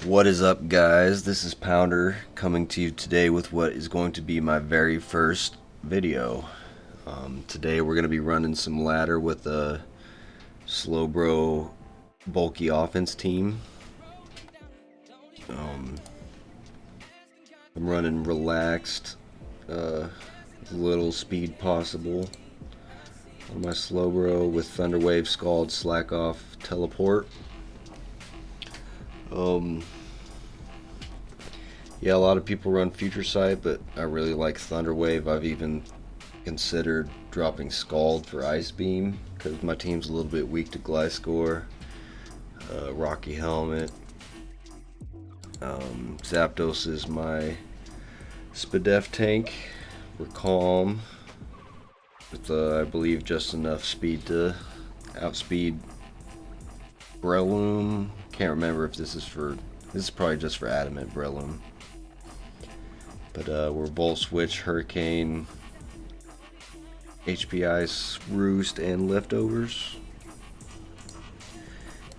What is up, guys? This is Pounder coming to you today with what is going to be my very first video. Today we're going to be running some ladder with a Slowbro bulky offense team. I'm running relaxed, little speed possible on my Slowbro with Thunderwave, Scald, Slack Off, Teleport. Yeah, a lot of people run Future Sight, but I really like Thunderwave. I've even considered dropping Scald for Ice Beam because my team's a little bit weak to Gliscor. Rocky Helmet. Zapdos is my Spadef tank. We're calm with I believe just enough speed to outspeed Breloom. Can't remember if this is probably just for Adamant Breloom. But we're Volt Switch, Hurricane, HPI, Roost, and Leftovers.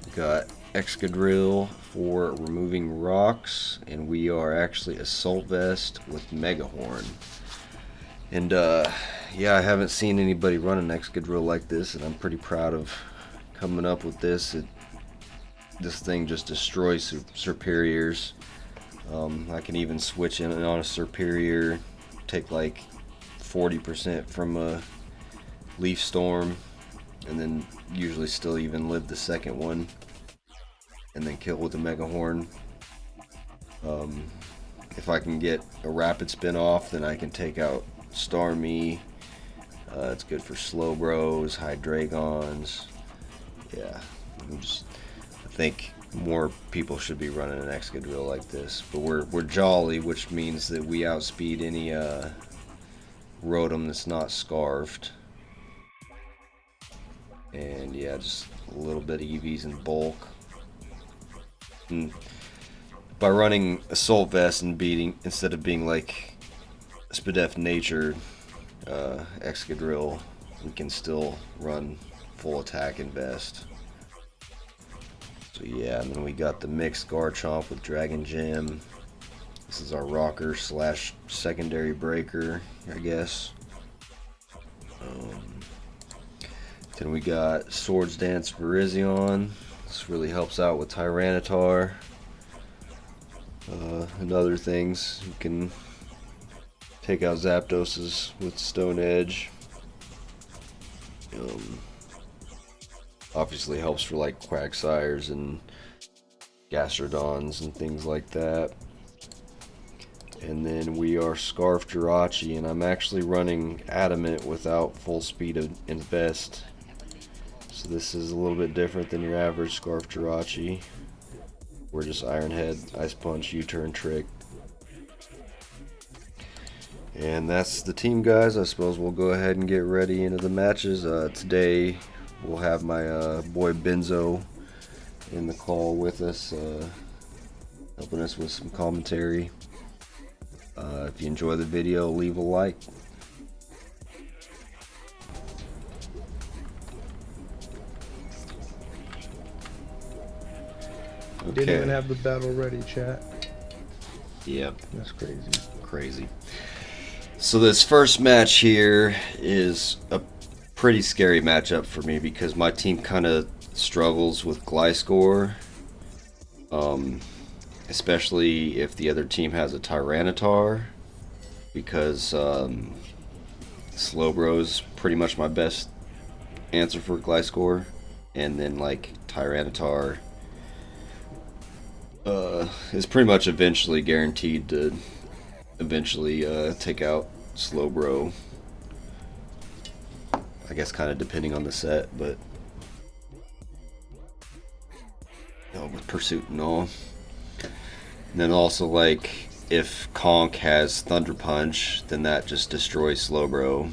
We got Excadrill for removing rocks, and we are actually Assault Vest with Mega Horn. And yeah, I haven't seen anybody run an Excadrill like this, and I'm pretty proud of coming up with this. This thing just destroys Superiors. I can even switch in on a Superior, take like 40% from a Leaf Storm, and then usually still even live the second one, and then kill with a Mega Horn. If I can get a Rapid Spin off, then I can take out Starmie. It's good for Slowbros, Hydreigons. Yeah, I think more people should be running an Excadrill like this. But we're jolly, which means that we outspeed any Rotom that's not scarfed. And yeah, just a little bit of EVs in bulk. And by running Assault Vest and instead of being like Spadef Nature Excadrill, we can still run full attack and Vest. So yeah, and then we got the mixed Garchomp with Dragon Gem. This is our rocker slash secondary breaker, I guess. Then we got Swords Dance Virizion. This really helps out with Tyranitar and other things. You can take out Zapdoses with Stone Edge. Obviously helps for like Quagsires and Gastrodons and things like that. And then we are Scarf Jirachi, and I'm actually running Adamant without full speed and Vest. So this is a little bit different than your average Scarf Jirachi. We're just Iron Head, Ice Punch, U-Turn, Trick. And that's the team, guys. I suppose we'll go ahead and get ready into the matches. Today we'll have my boy Benzo in the call with us, helping us with some commentary. If you enjoy the video, leave a like. Okay. Didn't even have the battle ready, chat. Yep. That's crazy. Crazy. So this first match here is a pretty scary matchup for me because my team kind of struggles with Gliscor, especially if the other team has a Tyranitar, because Slowbro is pretty much my best answer for Gliscor, and then like Tyranitar is pretty much eventually guaranteed to take out Slowbro. I guess kind of depending on the set, but with Pursuit and all. And then also, like, if Conk has Thunder Punch, then that just destroys Slowbro.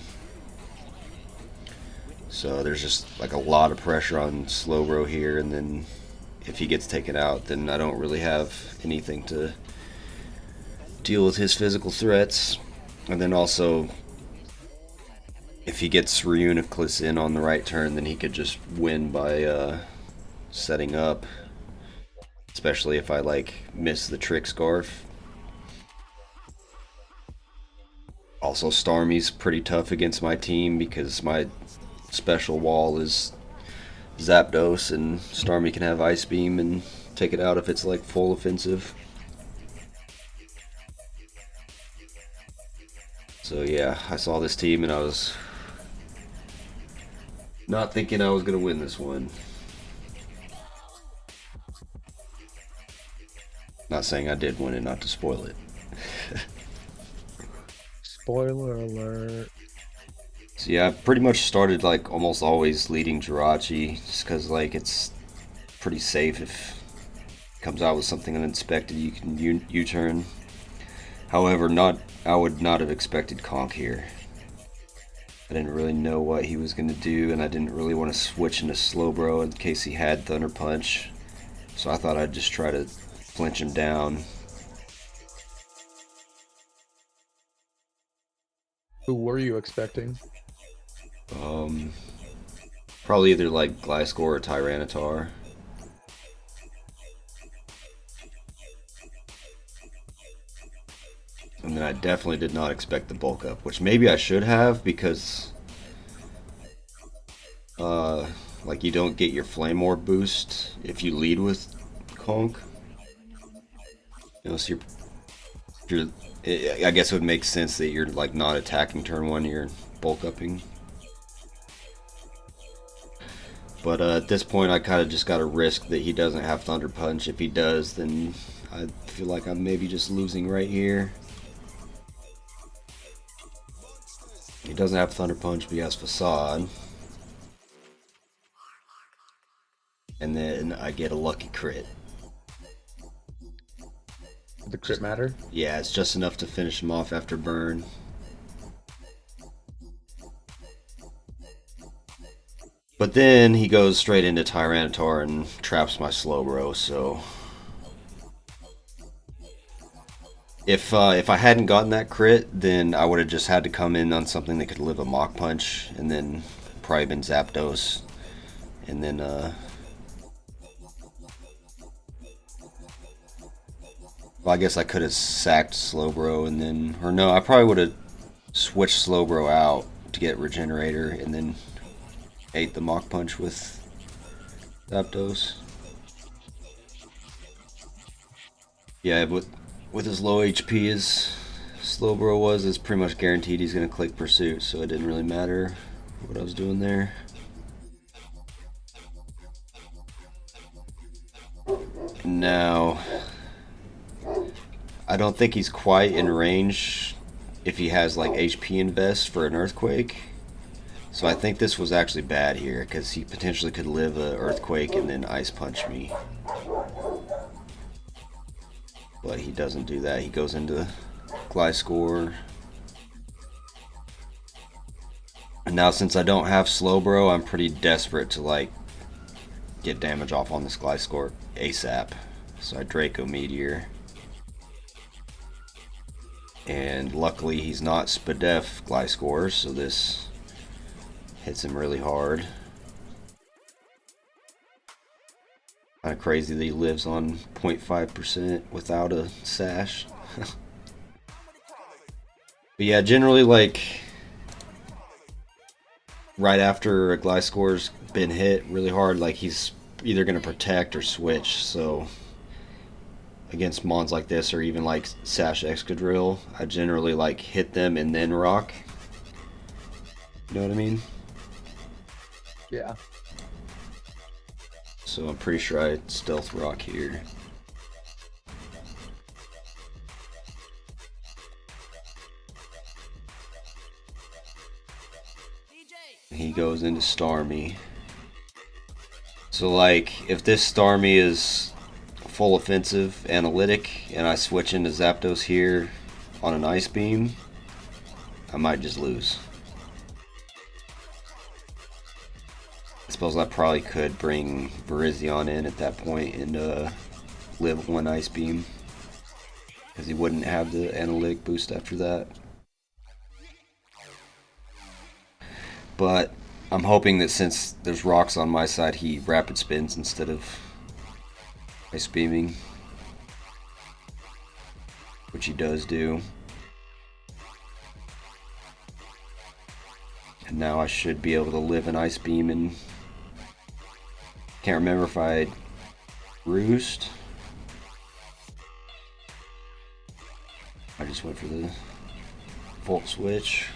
So there's just like a lot of pressure on Slowbro here, and then if he gets taken out, then I don't really have anything to deal with his physical threats. And then also, if he gets Reuniclus in on the right turn, then he could just win by setting up. especially if I like miss the trick scarf. Also, Starmie's pretty tough against my team because my special wall is Zapdos, and Starmie can have Ice Beam and take it out if it's like full offensive. So yeah, I saw this team and I was not thinking I was gonna win this one. Not saying I did win it, not to spoil it. Spoiler alert. So yeah, I pretty much started like almost always leading Jirachi, just because like it's pretty safe. If it comes out with something unexpected, you can U-turn. However, I would not have expected Conk here. I didn't really know what he was going to do, and I didn't really want to switch into Slowbro in case he had Thunder Punch. So I thought I'd just try to flinch him down. Who were you expecting? Probably either like Gliscor or Tyranitar. And then I definitely did not expect the bulk up, which maybe I should have because like you don't get your Flame Orb boost if you lead with Conk. You know, so I guess it would make sense that you're like not attacking turn one, you're bulk upping. But at this point, I kind of just got to risk that he doesn't have Thunder Punch. If he does, then I feel like I'm maybe just losing right here. He doesn't have Thunder Punch, but he has Facade. And then I get a lucky crit. The crit matter? Yeah, it's just enough to finish him off after burn. But then he goes straight into Tyranitar and traps my Slowbro, so... If I hadn't gotten that crit, then I would have just had to come in on something that could live a Mach Punch, and then probably been Zapdos. And then, well, I guess I could have sacked Slowbro, and then... Or no, I probably would have switched Slowbro out to get Regenerator, and then ate the Mach Punch with Zapdos. Yeah, but with as low HP as Slowbro was, it's pretty much guaranteed he's going to click Pursuit, so it didn't really matter what I was doing there. Now, I don't think he's quite in range if he has like HP invest for an Earthquake. So I think this was actually bad here, because he potentially could live an Earthquake and then Ice Punch me. But he doesn't do that. He goes into Gliscor. And now since I don't have Slowbro, I'm pretty desperate to like get damage off on this Gliscor ASAP. So I Draco Meteor. And luckily he's not Spadef Gliscor, so this hits him really hard. Kind of crazy that he lives on 0.5% without a sash. But yeah, generally like right after a Gliscor's been hit really hard, like he's either going to protect or switch. So against mons like this, or even like Sash Excadrill, I generally like hit them and then rock. You know what I mean? Yeah. So I'm pretty sure I stealth rock here. He goes into Starmie. So like, if this Starmie is full offensive analytic and I switch into Zapdos here on an Ice Beam, I might just lose. I suppose I probably could bring Virizion in at that point and live one Ice Beam, because he wouldn't have the analytic boost after that. But I'm hoping that since there's rocks on my side, he rapid spins instead of ice beaming, which he does do. And now I should be able to live an ice beam, and can't remember if I roost. I just went for the volt switch.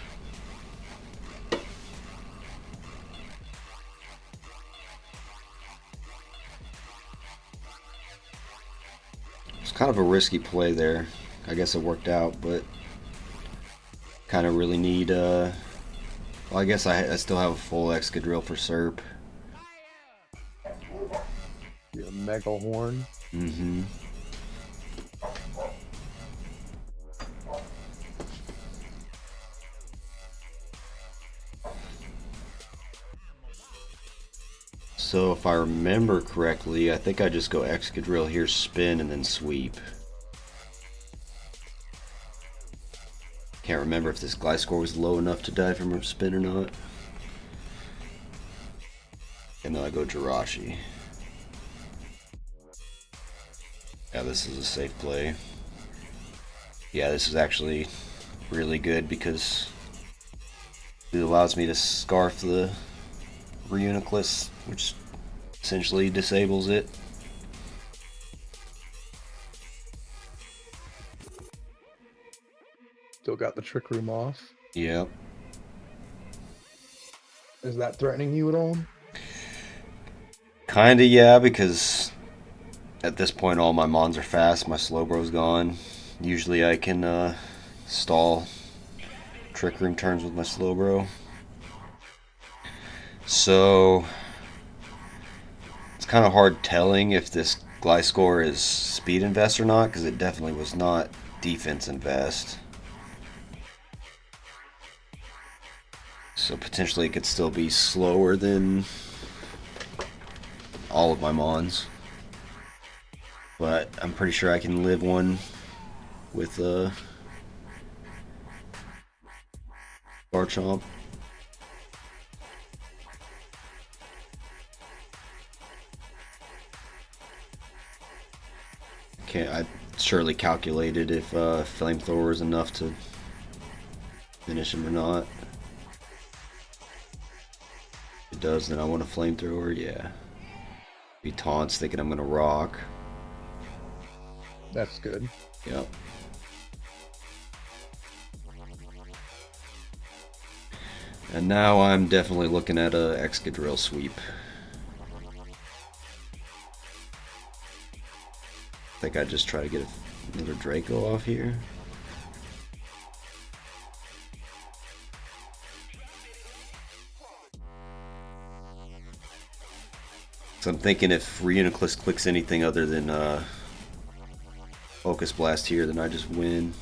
It's kind of a risky play there. I guess it worked out, but kind of really need well, I guess I still have a full Excadrill for Serp. Yeah, Mega Horn. Mm-hmm. So if I remember correctly, I think I just go Excadrill here, spin, and then sweep. Can't remember if this Gliscor was low enough to die from a spin or not. And then I go Jirachi. Yeah, this is a safe play. Yeah, this is actually really good because it allows me to scarf the Reuniclus, which essentially disables it. Still got the Trick Room off. Yep. Is that threatening you at all? Kinda, yeah, because at this point all my mons are fast, my Slowbro's gone. Usually I can stall Trick Room turns with my Slowbro. So it's kind of hard telling if this Gliscor is speed invest or not, because it definitely was not defense invest. So potentially it could still be slower than all of my mons. But I'm pretty sure I can live one with Garchomp. Okay, I surely calculated if Flamethrower is enough to finish him or not. If it does, then I want a Flamethrower, yeah. He taunts thinking I'm gonna rock. That's good. Yep. And now I'm definitely looking at a Excadrill sweep. I think I just try to get another Draco off here. So I'm thinking if Reuniclus clicks anything other than Focus Blast here, then I just win.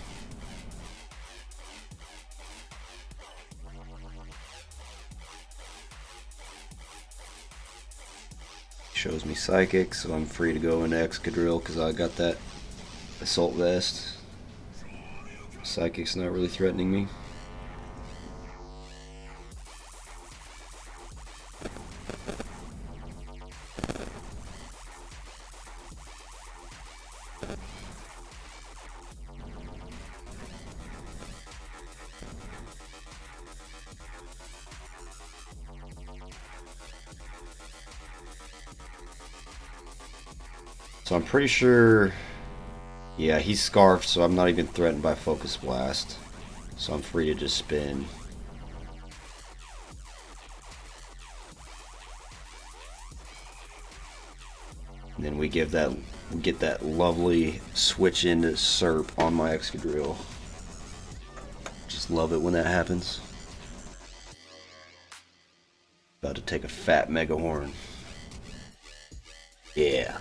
Shows me Psychic, so I'm free to go into Excadrill because I got that Assault Vest. Psychic's not really threatening me. So I'm pretty sure, yeah, he's scarfed, so I'm not even threatened by Focus Blast. So I'm free to just spin. And then we get that lovely switch into Serp on my Excadrill. Just love it when that happens. About to take a fat Mega Horn. Yeah.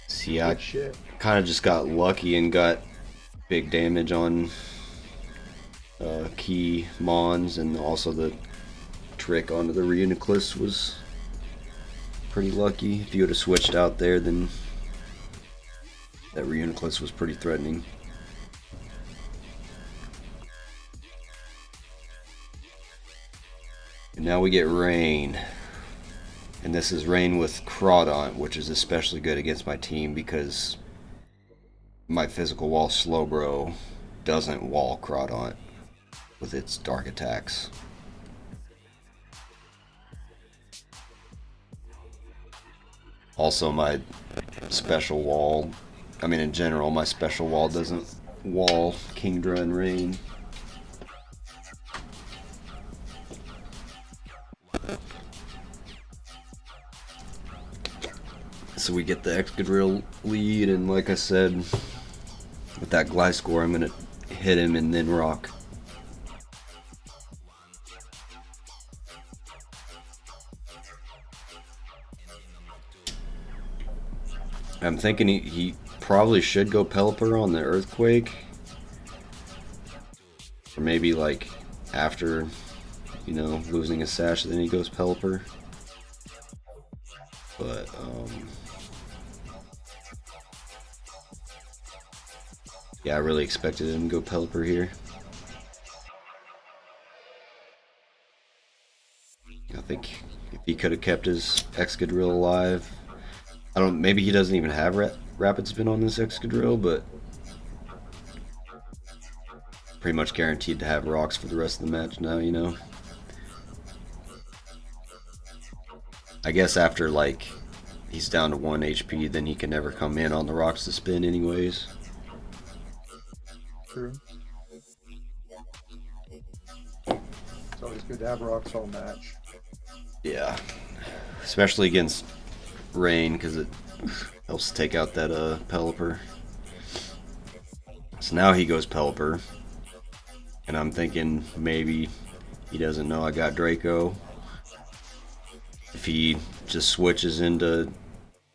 See, I kind of just got lucky and got big damage on key Mons, and also the trick onto the Reuniclus was pretty lucky. If you would have switched out there, then that Reuniclus was pretty threatening. And now we get Rain. And this is Rain with Crawdaunt, which is especially good against my team because my physical wall Slowbro doesn't wall Crawdaunt with its dark attacks. Also, my special wall, I mean in general, my special wall doesn't wall Kingdra and Rain. So we get the Excadrill lead, and like I said, with that Gliscor, I'm going to hit him and then rock. I'm thinking he probably should go Pelipper on the Earthquake. Or maybe like after, you know, losing his Sash, then he goes Pelipper. But, yeah, I really expected him to go Pelipper here. I think if he could have kept his Excadrill alive, maybe he doesn't even have Rapid Spin on this Excadrill, but pretty much guaranteed to have rocks for the rest of the match now, you know. I guess after, like, he's down to 1 HP, then he can never come in on the rocks to spin anyways. True. It's always good to have rocks all match. Yeah. Especially against Rain, because it helps take out that Pelipper. So now he goes Pelipper. And I'm thinking maybe he doesn't know I got Draco. If he just switches into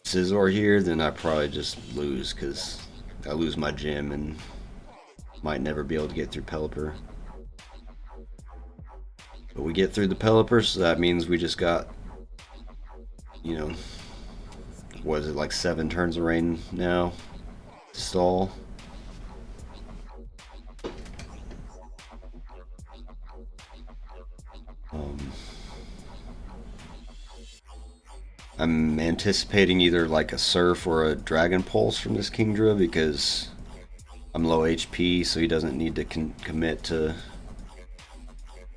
Scizor here, then I probably just lose, because I lose my gym and might never be able to get through Pelipper. But we get through the Pelipper, so that means we just got, you know, what is it, like 7 turns of Rain now to stall. I'm anticipating either like a Surf or a Dragon Pulse from this Kingdra because I'm low HP, so he doesn't need to commit to...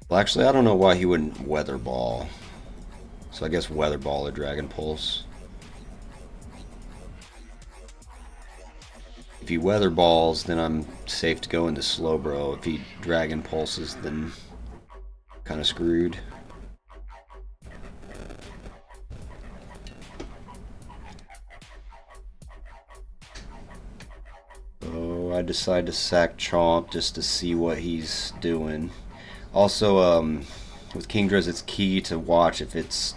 Well, actually, I don't know why he wouldn't Weather Ball. So I guess Weather Ball or Dragon Pulse. If he Weather Balls, then I'm safe to go into Slowbro. If he Dragon Pulses, then kind of screwed. So I decide to sack Chomp just to see what he's doing. Also, with Kingdras, it's key to watch if it's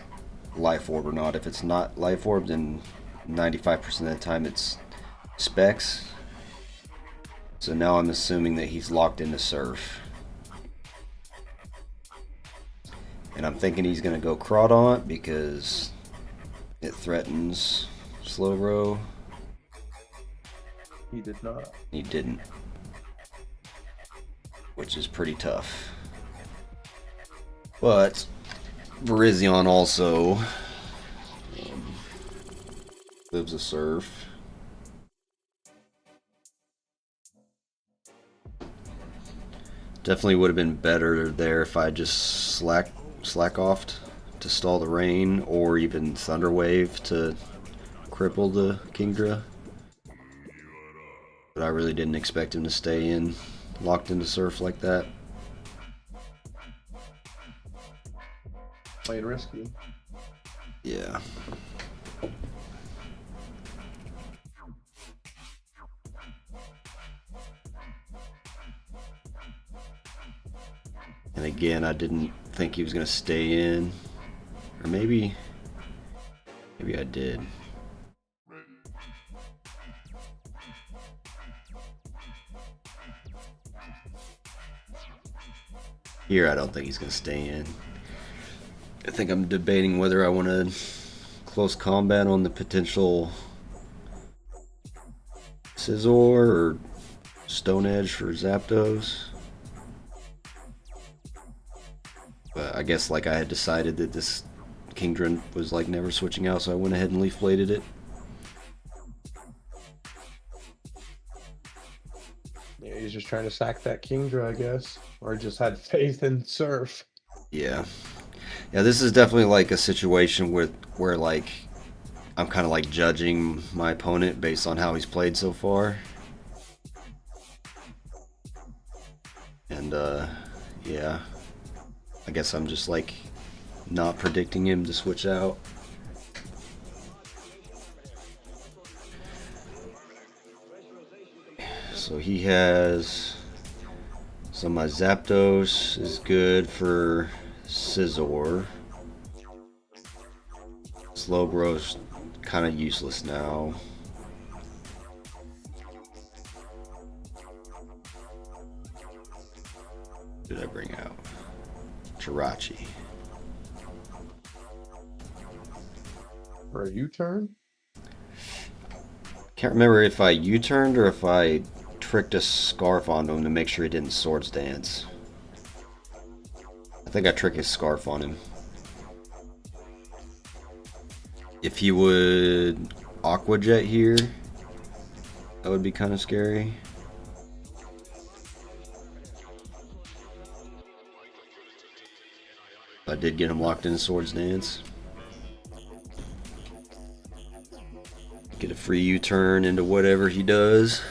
Life Orb or not. If it's not Life Orb, then 95% of the time it's Specs. So now I'm assuming that he's locked into Surf. And I'm thinking he's going to go Crawdaunt because it threatens Slowbro. He did not. He didn't. Which is pretty tough. But Virizion also lives a Surf. Definitely would have been better there if I just slack offed to stall the Rain, or even Thunder Wave to cripple the Kingdra. But I really didn't expect him to stay in, locked into Surf like that. Played risky. Yeah. And again, I didn't think he was going to stay in. Or maybe I did. Here, I don't think he's going to stay in. I think I'm debating whether I want to close combat on the potential Scizor or Stone Edge for Zapdos. But I guess like I had decided that this Kingdra was like never switching out, so I went ahead and Leaf Bladed it. Yeah, he's just trying to sack that Kingdra, I guess. Or just had faith in Surf. Yeah. Yeah, this is definitely like a situation where like I'm kind of like judging my opponent based on how he's played so far. And yeah, I guess I'm just like not predicting him to switch out. So he has, so my Zapdos is good for Scizor. Slowbro's kind of useless now. What did I bring out? Jirachi. For a U-turn? Can't remember if I U-turned or if I tricked a Scarf onto him to make sure he didn't Swords Dance. I think I tricked a Scarf on him. If he would Aqua Jet here, that would be kind of scary. I did get him locked in Swords Dance. Get a free U-turn into whatever he does.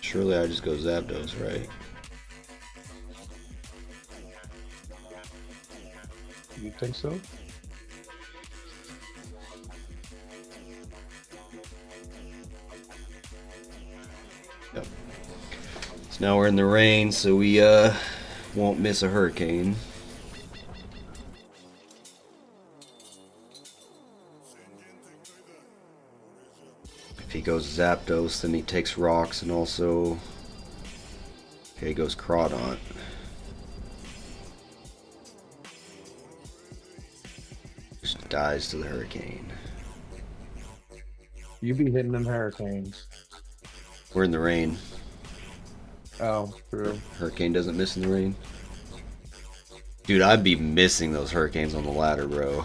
Surely I just go Zapdos, right? You think so? Yep. So now we're in the rain, so we won't miss a hurricane. If he goes Zapdos, then he takes rocks and also, okay, he goes Crawdaunt. Just dies to the hurricane. You be hitting them hurricanes. We're in the rain. Oh, true. Hurricane doesn't miss in the rain. Dude, I'd be missing those hurricanes on the ladder, bro.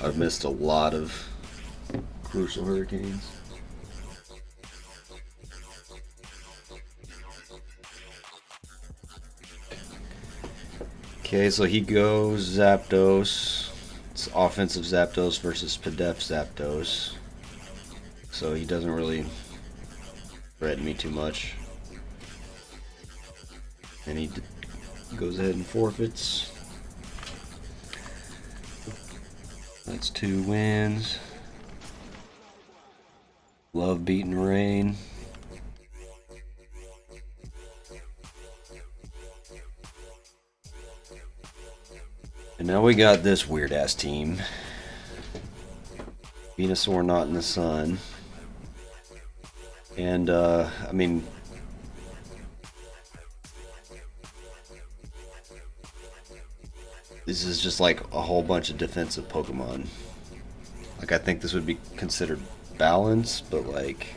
I've missed a lot of crucial hurricanes. Okay, so he goes Zapdos. It's offensive Zapdos versus Pedef Zapdos. So he doesn't really threaten me too much. And he goes ahead and forfeits. That's 2 wins. Love beating rain. And now we got this weird ass team. Venusaur not in the sun. And I mean, this is just like a whole bunch of defensive Pokemon. Like, I think this would be considered balanced, but like,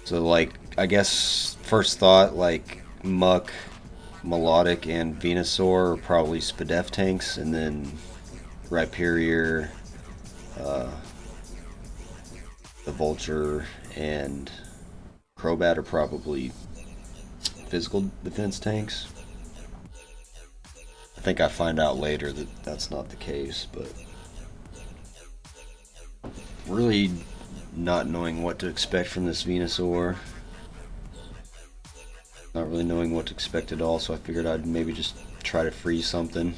so like, I guess first thought, like Muck, Melodic, and Venusaur are probably Spadef tanks, and then Rhyperior, the Vulture, and Crobat are probably physical defense tanks. I think I find out later that that's not the case, but really not knowing what to expect from this Venusaur. Not really knowing what to expect at all, so I figured I'd maybe just try to freeze something.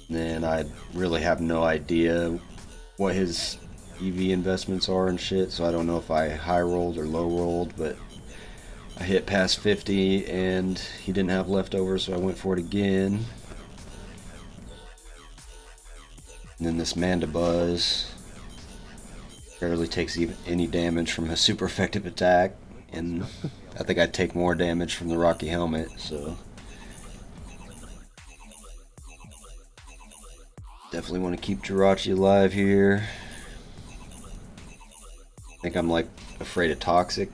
Then I really have no idea what his EV investments are and shit, so I don't know if I high rolled or low rolled, but I hit past 50 and he didn't have leftovers, so I went for it again. And then this Mandibuzz barely takes even any damage from a super effective attack, and I think I'd take more damage from the Rocky Helmet, so definitely want to keep Jirachi alive here. I think I'm like afraid of Toxic.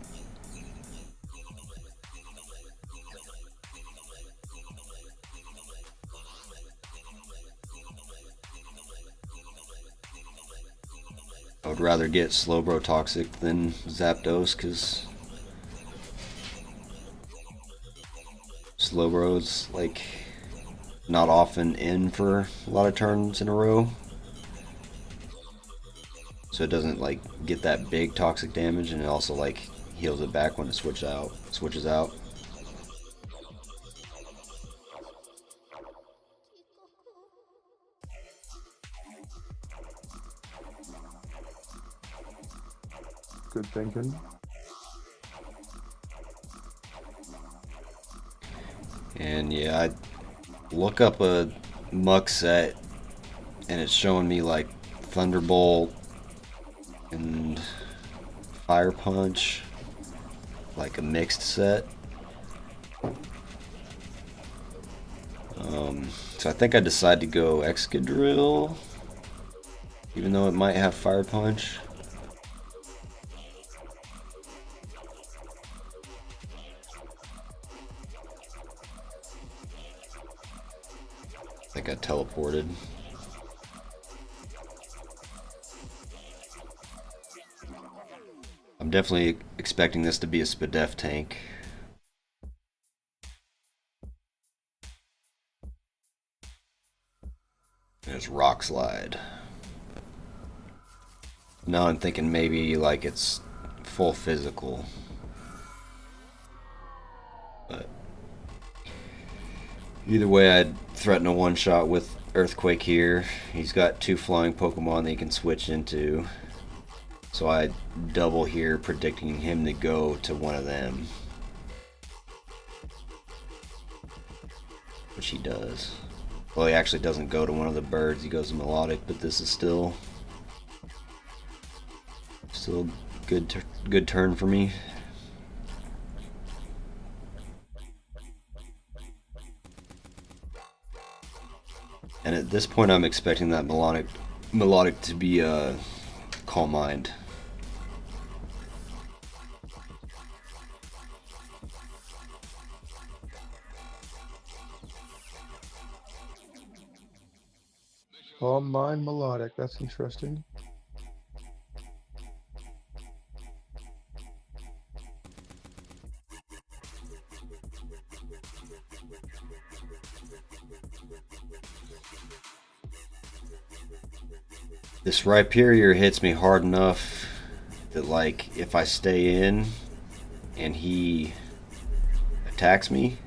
I would rather get Slowbro Toxic than Zapdos, because Slowbro's like not often in for a lot of turns in a row, so it doesn't like get that big toxic damage, and it also like heals it back when it switches out. Good thinking. And yeah, I look up a muck set, and it's showing me like Thunderbolt and Fire Punch, like a mixed set. So I think I decided to go Excadrill, even though it might have Fire Punch. I think I teleported. I'm definitely expecting this to be a Spadef tank. There's Rock Slide. Now I'm thinking maybe like it's full physical. But either way, I'd threaten a one-shot with Earthquake here. He's got 2 flying Pokemon that he can switch into. So I double here, predicting him to go to one of them. Which he does. Well, he actually doesn't go to one of the birds, he goes to Melodic, but this is still a good turn for me. And at this point I'm expecting that Melodic to be Calm Mind. Calm Mind Melodic. That's interesting. This Rhyperior hits me hard enough that, like, if I stay in and he attacks me,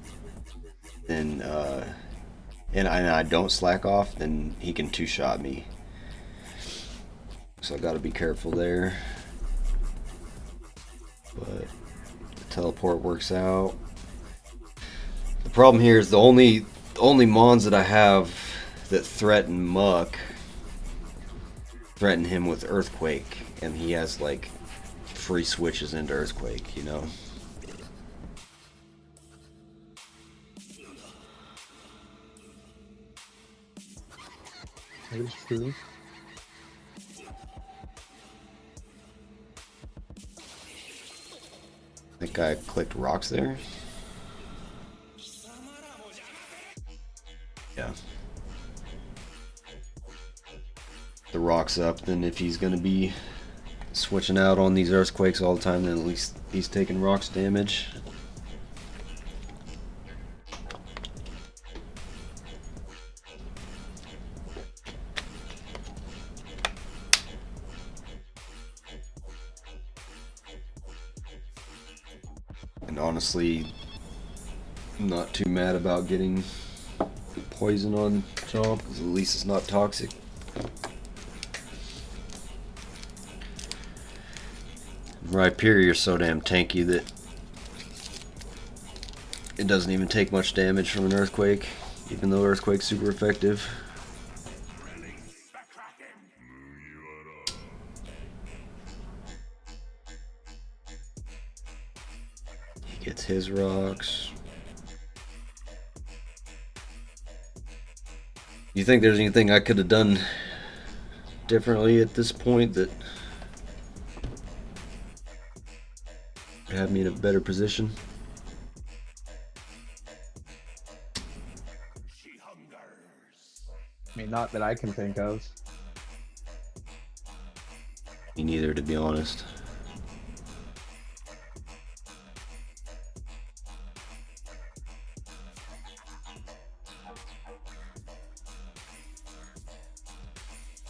then and I don't slack off, then he can 2-shot me. So I gotta be careful there. But the teleport works out. The problem here is the only mons that I have that threaten Muck threaten him with Earthquake, and he has like free switches into Earthquake, you know? That is true. I think I clicked rocks there. Yeah. The rocks up, then if he's gonna be switching out on these Earthquakes all the time, then at least he's taking rocks damage. And honestly, I'm not too mad about getting poison on Chomp, because at least it's not toxic. Rhyperior's so damn tanky that it doesn't even take much damage from an Earthquake, even though Earthquake's super effective. He gets his rocks. You think there's anything I could have done differently at this point that would have me in a better position? I mean, not that I can think of. Me neither, to be honest.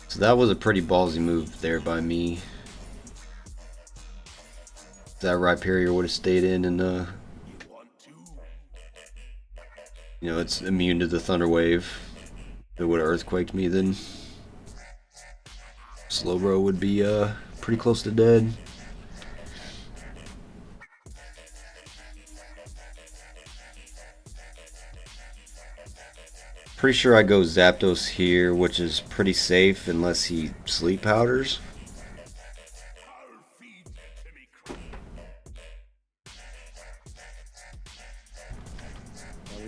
So that was a pretty ballsy move there by me. That Rhyperior would have stayed in and you know, it's immune to the Thunder Wave. If it would have Earthquaked me, then Slowbro would be pretty close to dead. Pretty sure I go Zapdos here, which is pretty safe unless he Sleep Powders.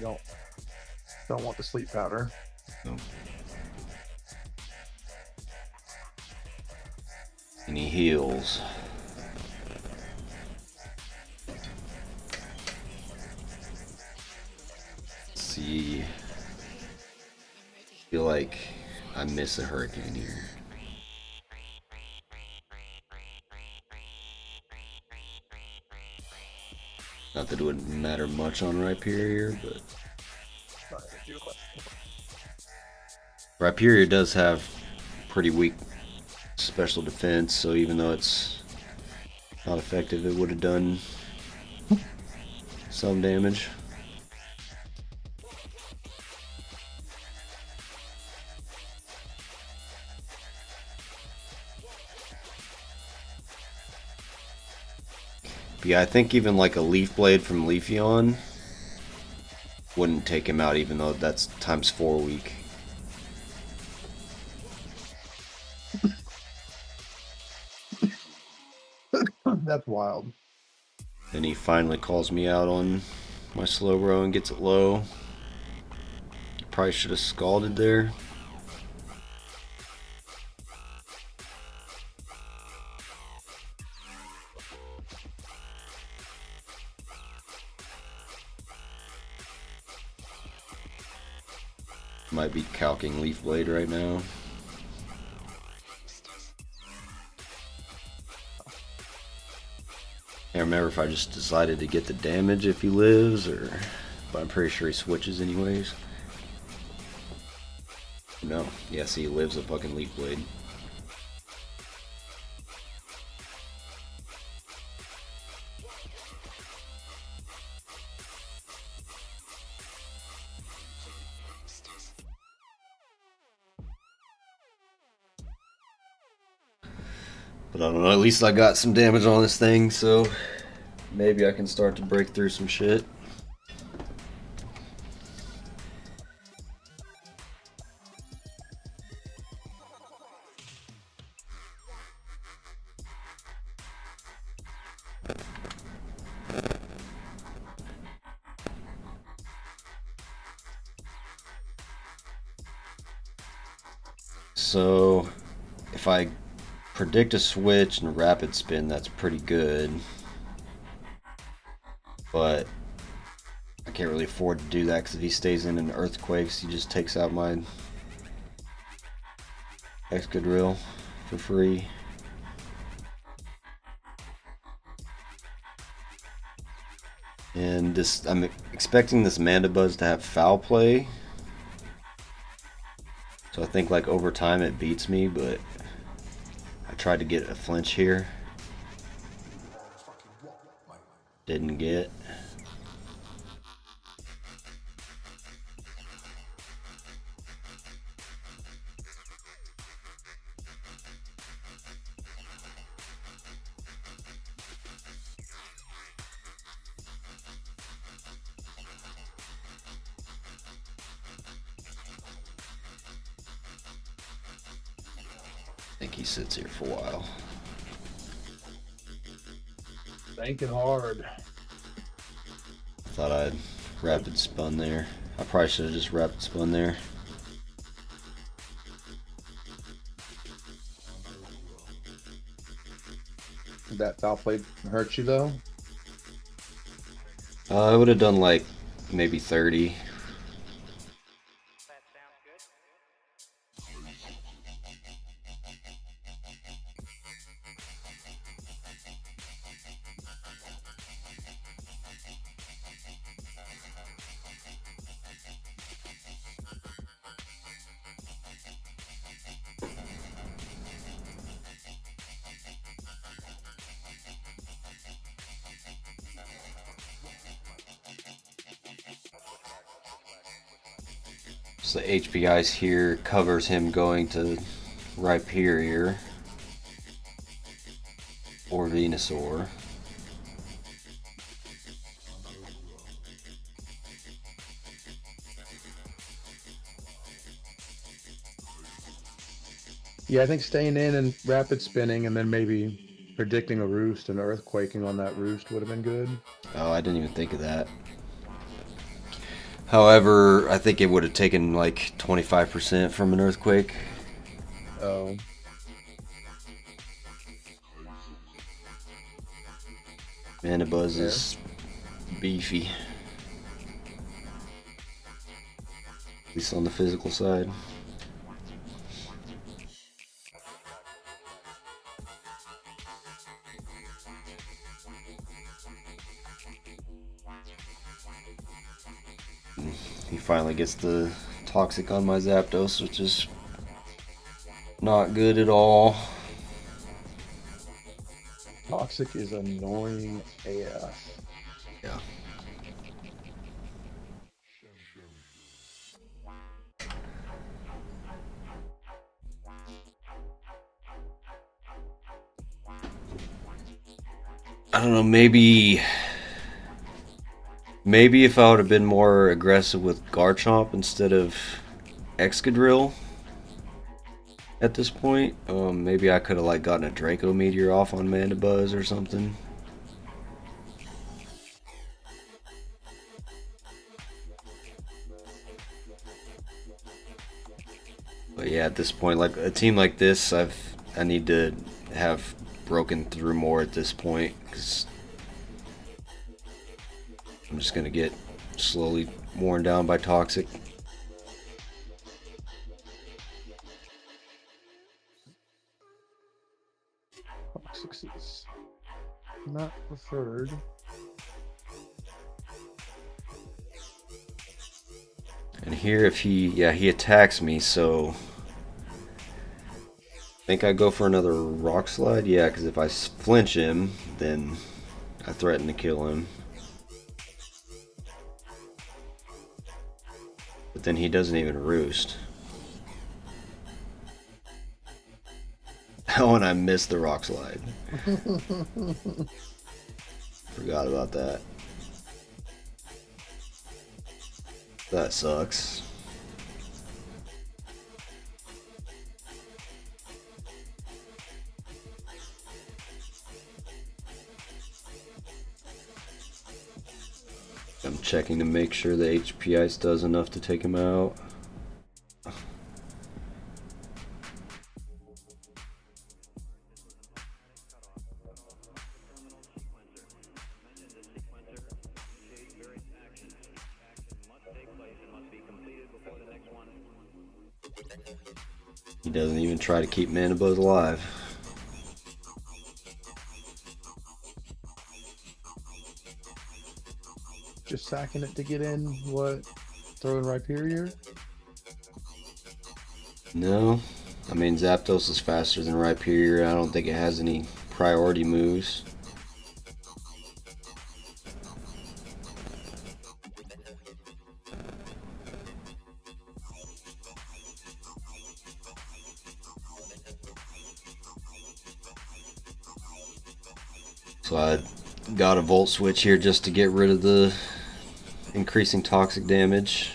No, we don't want the sleep powder. No. And he heals. Let's see. I feel like I miss a Hurricane here. Not that it wouldn't matter much on Rhyperior, but Rhyperior does have pretty weak special defense, so even though it's not effective, it would have done some damage. But yeah, I think even like a Leaf Blade from Leafeon wouldn't take him out, even though that's times 4 weak. That's wild. Then he finally calls me out on my Slowbro and gets it low. Probably should have scalded there. Might be calking Leaf Blade right now. Can't remember if I just decided to get the damage if he lives, or but I'm pretty sure he switches anyways. No, yes, he lives a fucking Leaf Blade. But I don't know, at least I got some damage on this thing, so maybe I can start to break through some shit. So if I predict a switch and rapid spin, that's pretty good, but I can't really afford to do that because if he stays in an Earthquakes, he just takes out my Excadrill for free. And this, I'm expecting this Mandibuzz to have foul play, so I think like over time it beats me, but I tried to get a flinch here. Didn't get. he sits here for a while. Thinking hard. Thought I'd rapid spun there. I probably should have just rapid spun there. Did that foul play hurt you though? I would have done like maybe 30. So the HP ice here covers him going to Rhyperior or Venusaur. Yeah, I think staying in and rapid spinning and then maybe predicting a roost and earthquaking on that roost would have been good. Oh, I didn't even think of that. However, I think it would have taken like 25% from an earthquake. Oh. Manabuzz is beefy. At least on the physical side. He finally gets the toxic on my Zapdos, which is not good at all. Toxic is annoying AF. Yeah. I don't know, maybe if I would have been more aggressive with Garchomp instead of Excadrill at this point, maybe I could have like gotten a Draco Meteor off on Mandibuzz or something. But yeah, at this point, like a team like this, I need to have broken through more at this point because I'm just gonna get slowly worn down by Toxic. Toxic is not preferred. And here, if he attacks me, so I think I go for another Rock Slide. Yeah, because if I flinch him, then I threaten to kill him. But then he doesn't even roost. Oh, and I missed the Rock Slide. Forgot about that. That sucks. I'm checking to make sure the HP ice does enough to take him out. He doesn't even try to keep Manabuzz alive. Just sacking it to get in. What? Throwing Rhyperior? No. I mean, Zapdos is faster than Rhyperior. I don't think it has any priority moves. So I got a Volt Switch here just to get rid of the increasing toxic damage.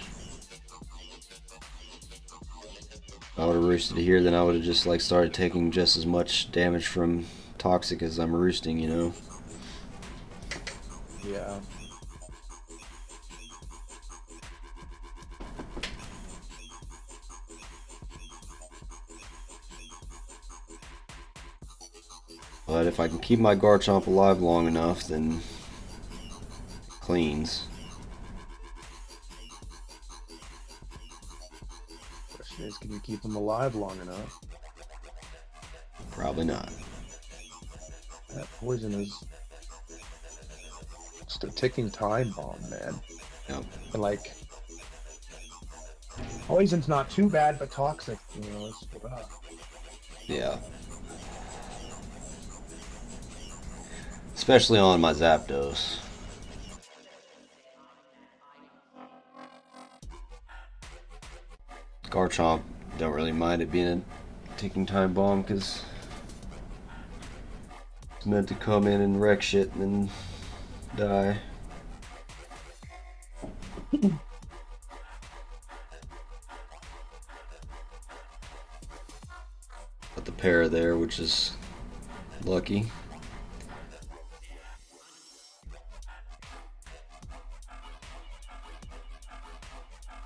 If I would have roosted here, then I would have just like started taking just as much damage from toxic as I'm roosting, you know? Yeah. But if I can keep my Garchomp alive long enough, then cleans. Question is, can you keep them alive long enough? Probably not. That poison is just a ticking time bomb, man. Yep. And like, poison's not too bad, but toxic, you know, is Yeah. Especially on my Zapdos. Garchomp, don't really mind it being a ticking time bomb because it's meant to come in and wreck shit and then die. Got the pair there, which is lucky.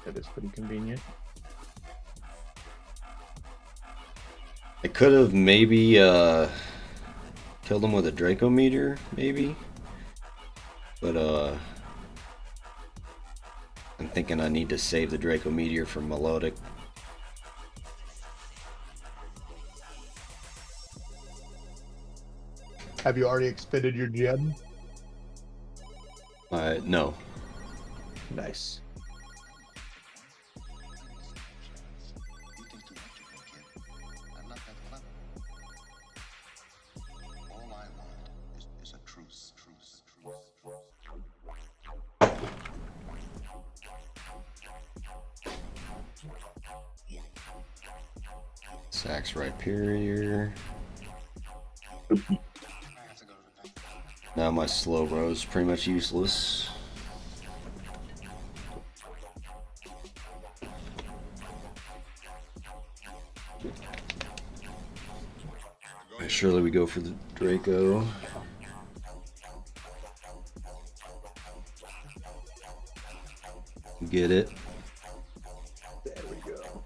That is pretty convenient. I could have maybe killed him with a Draco meter, maybe. But I'm thinking I need to save the Draco meteor for Melodic. Have you already expended your gem? No. Nice. Sax Rhyperior. Now my Slowbro is pretty much useless. Surely we go for the Draco. Get it. There we go.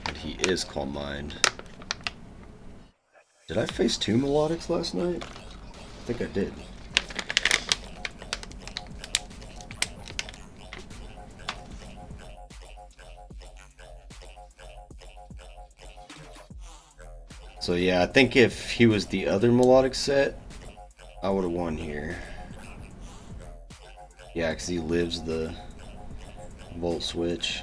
And he is Calm Mind. Did I face 2 Melodics last night? I think I did. So yeah, I think if he was the other Melodic set, I would have won here. Yeah, because he lives the Volt Switch.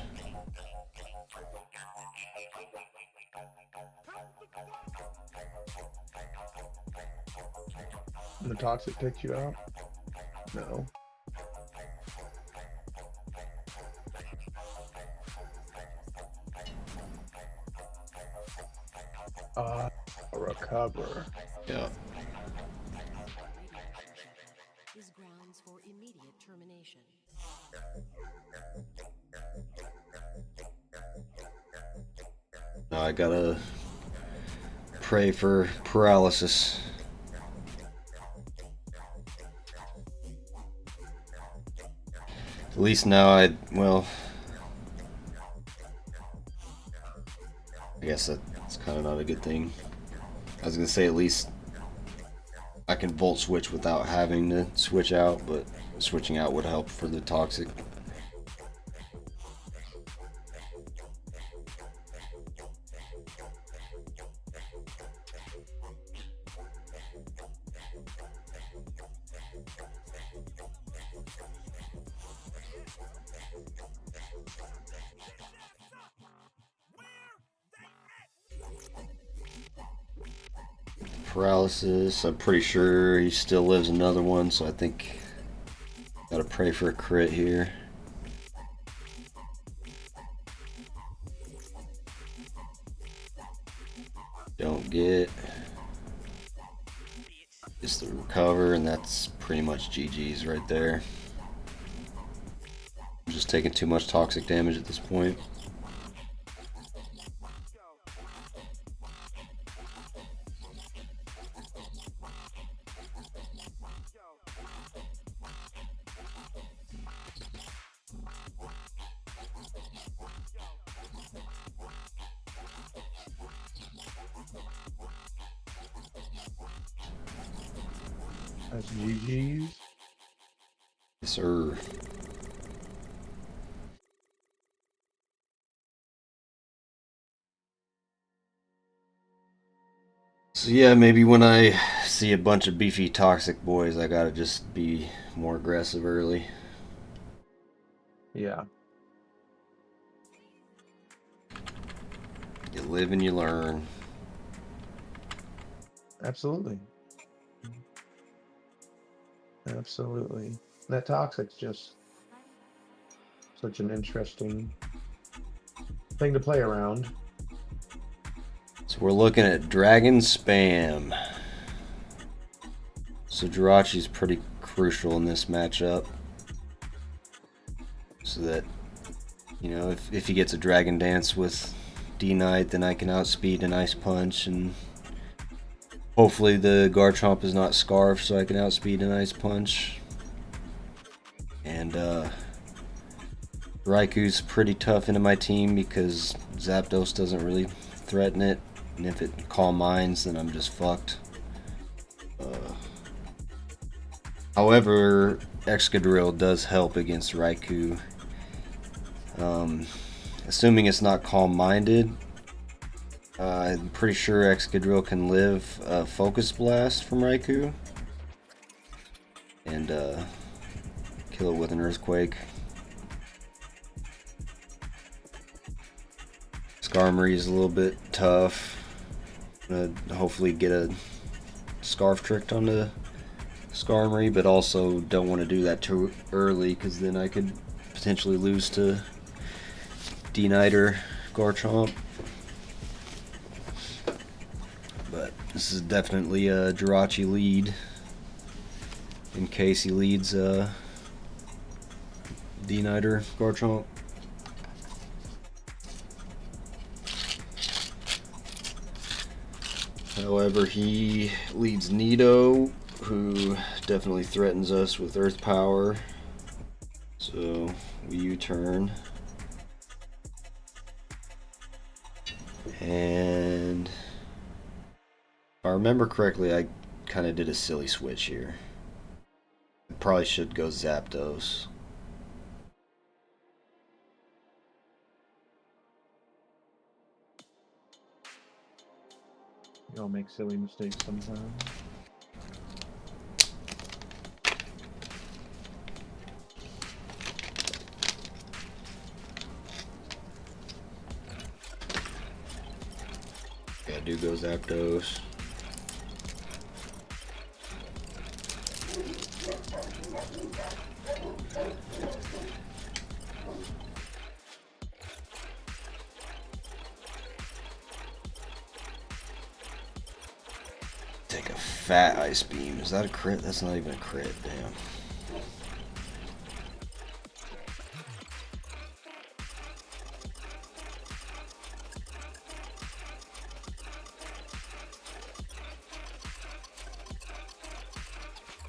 And the toxic picked you out? No. Recover. Yeah. Is grounds for immediate termination. Now I gotta pray for paralysis. At least now I guess that's kind of not a good thing. I was gonna say at least I can Volt Switch without having to switch out, but switching out would help for the toxic. Paralysis, I'm pretty sure he still lives another one, so I think gotta pray for a crit here. Don't get. Just the recover, and that's pretty much GG's right there. I'm just taking too much toxic damage at this point. That's GG's. Yes, sir. So yeah, maybe when I see a bunch of beefy toxic boys, I gotta just be more aggressive early. Yeah. You live and you learn. Absolutely. Absolutely. That toxic's just such an interesting thing to play around. So we're looking at Dragon Spam. So Jirachi's pretty crucial in this matchup. So that, you know, if he gets a Dragon Dance with D-Knight, then I can outspeed an Ice Punch, and hopefully the Garchomp is not Scarf so I can outspeed an Ice Punch. And Raikou's pretty tough into my team because Zapdos doesn't really threaten it. And if it Calm Minds, then I'm just fucked. However, Excadrill does help against Raikou. Assuming it's not calm-minded, I'm pretty sure Excadrill can live Focus Blast from Raikou and kill it with an Earthquake. Skarmory is a little bit tough. I'm gonna hopefully get a Scarf tricked onto Skarmory, but also don't want to do that too early because then I could potentially lose to D-Knight or Garchomp. But this is definitely a Jirachi lead in case he leads D-Knight or Garchomp. However, he leads Nido, who definitely threatens us with Earth Power. So we U-turn. And if I remember correctly, I kind of did a silly switch here. I probably should go Zapdos. You all make silly mistakes sometimes. Yeah, I do go Zapdos. Take a fat Ice Beam. Is that a crit? That's not even a crit, damn.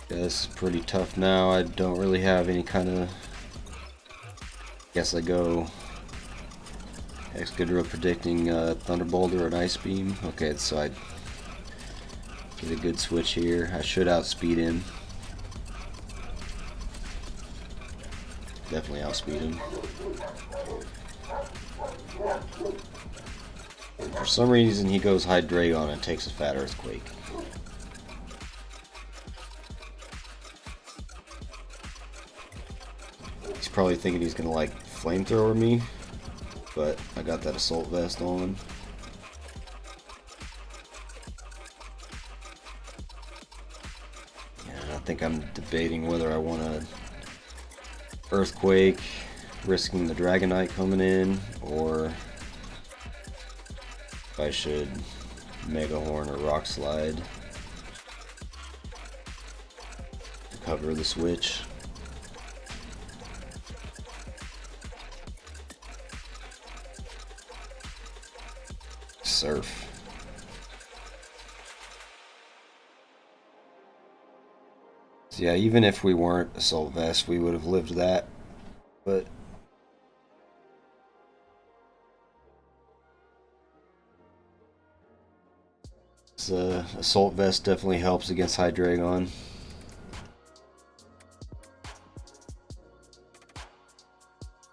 Yeah, this is pretty tough now. I don't really have any kind of... Guess I go Excadrill predicting Thunderbolt or an Ice Beam. Okay, so I did a good switch here. I should outspeed him. Definitely outspeed him. For some reason he goes Hydreigon and takes a fat Earthquake. He's probably thinking he's gonna like flamethrower me, but I got that Assault Vest on. And I think I'm debating whether I want to Earthquake, risking the Dragonite coming in, or if I should Mega Horn or Rock Slide. Cover the switch. Surf. So yeah, even if we weren't Assault Vest, we would have lived that. But Assault Vest definitely helps against Hydreigon.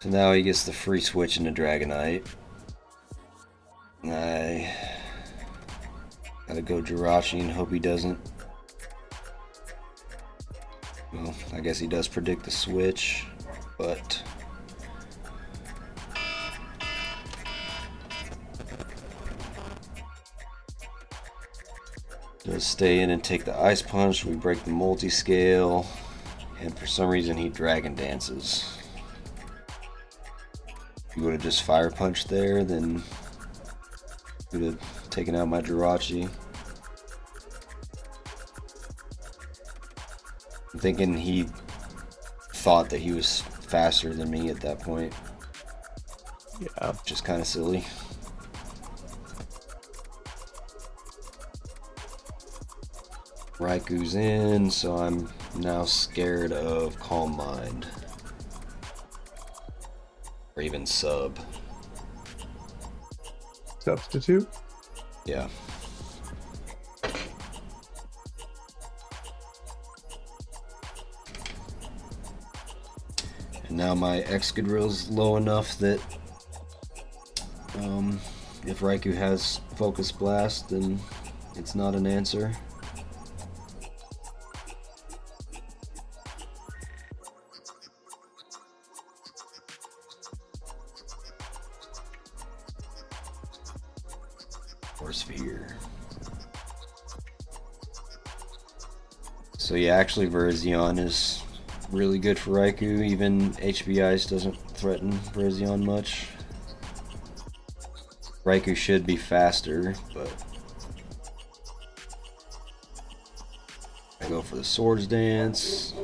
So now he gets the free switch into Dragonite. I gotta go Jirachi and hope he doesn't. Well, I guess he does predict the switch, but does stay in and take the Ice Punch. We break the multi-scale, and for some reason he Dragon Dances. If you would have just Fire Punch there, then would have taken out my Jirachi. I'm thinking he thought that he was faster than me at that point. Yeah. Which is kind of silly. Raiku's in, so I'm now scared of Calm Mind. Or even Sub. Substitute? Yeah. And now my Excadrill's low enough that if Raikou has Focus Blast, then it's not an answer. Or Sphere. So yeah, actually Virizion is really good for Raikou. Even HB Ice doesn't threaten Virizion much. Raikou should be faster, but I go for the Swords Dance.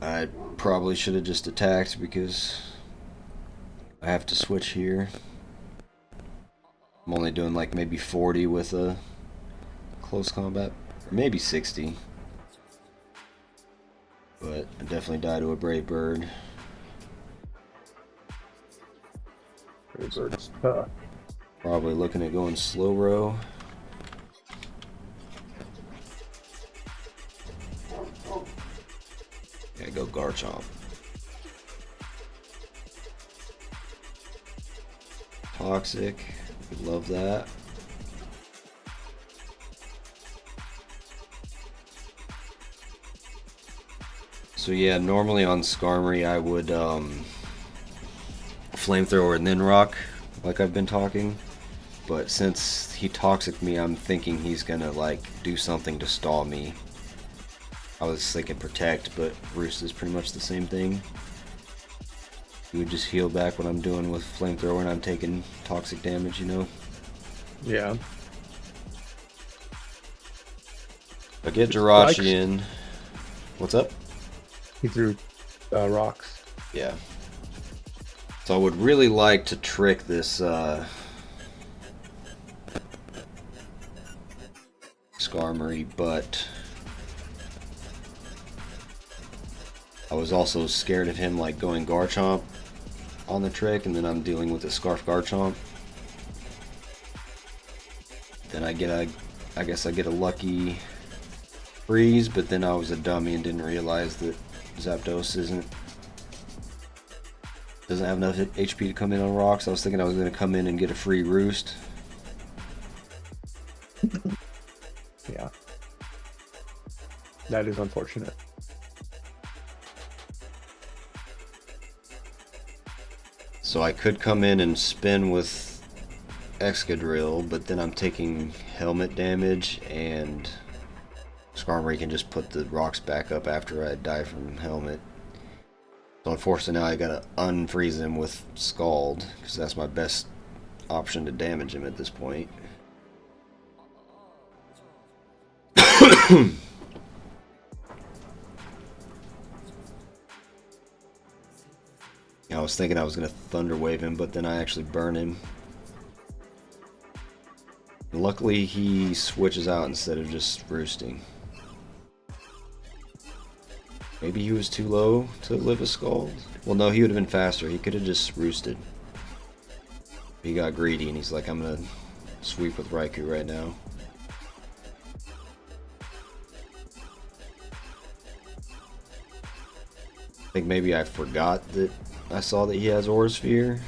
I probably should have just attacked because I have to switch here. I'm only doing like maybe 40 with a close combat, or maybe 60. But I definitely die to a Brave Bird. Brave Bird's tough. Probably looking at going Slowbro. Yeah, go Garchomp. Toxic. Love that. So yeah, normally on Skarmory I would Flamethrower and then Rock, like I've been talking. But since he Toxic me, I'm thinking he's gonna like do something to stall me. I was thinking Protect, but Roost is pretty much the same thing. He would just heal back what I'm doing with Flamethrower and I'm taking toxic damage, you know? Yeah. I get Jirachi in. What's up? He threw rocks. Yeah. So I would really like to trick this Skarmory, but I was also scared of him like going Garchomp on the trick, and then I'm dealing with the Scarf Garchomp. Then I guess I get a lucky freeze, but then I was a dummy and didn't realize that Zapdos doesn't have enough HP to come in on rocks. I was thinking I was going to come in and get a free Roost. Yeah. That is unfortunate. So I could come in and spin with Excadrill, but then I'm taking helmet damage, and Skarmory can just put the rocks back up after I die from helmet. So unfortunately now I gotta unfreeze him with Scald, because that's my best option to damage him at this point. was thinking I was going to Thunder Wave him, but then I actually burn him. Luckily, he switches out instead of just roosting. Maybe he was too low to live a Scald? Well, no, he would have been faster. He could have just roosted. He got greedy and he's like, I'm going to sweep with Raikou right now. I think maybe I forgot that I saw that he has Aura Sphere.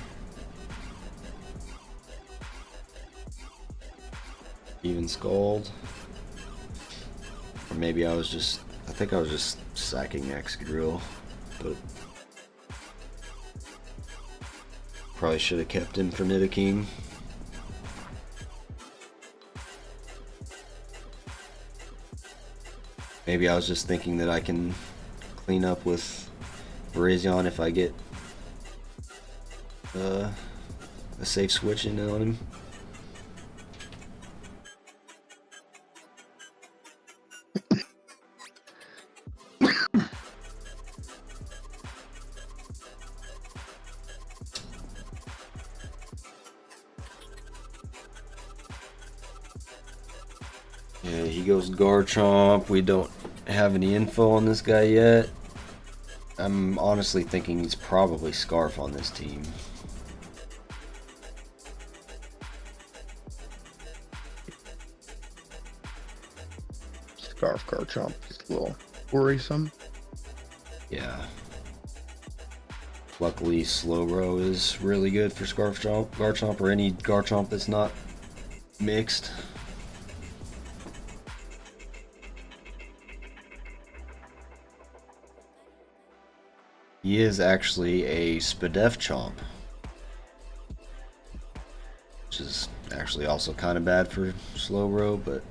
Even Scald. Or maybe I think I was just sacking Excadrill, but probably should have kept him for Nidoking. Maybe I was just thinking that I can clean up with Virizion if I get a safe switch in on him. Yeah, he goes Garchomp. We don't have any info on this guy yet. I'm honestly thinking he's probably Scarf on this team. Scarf Garchomp is a little worrisome. Yeah. Luckily, Slowbro is really good for Garchomp, or any Garchomp that's not mixed. He is actually a Spadef Chomp, which is actually also kind of bad for Slowbro, but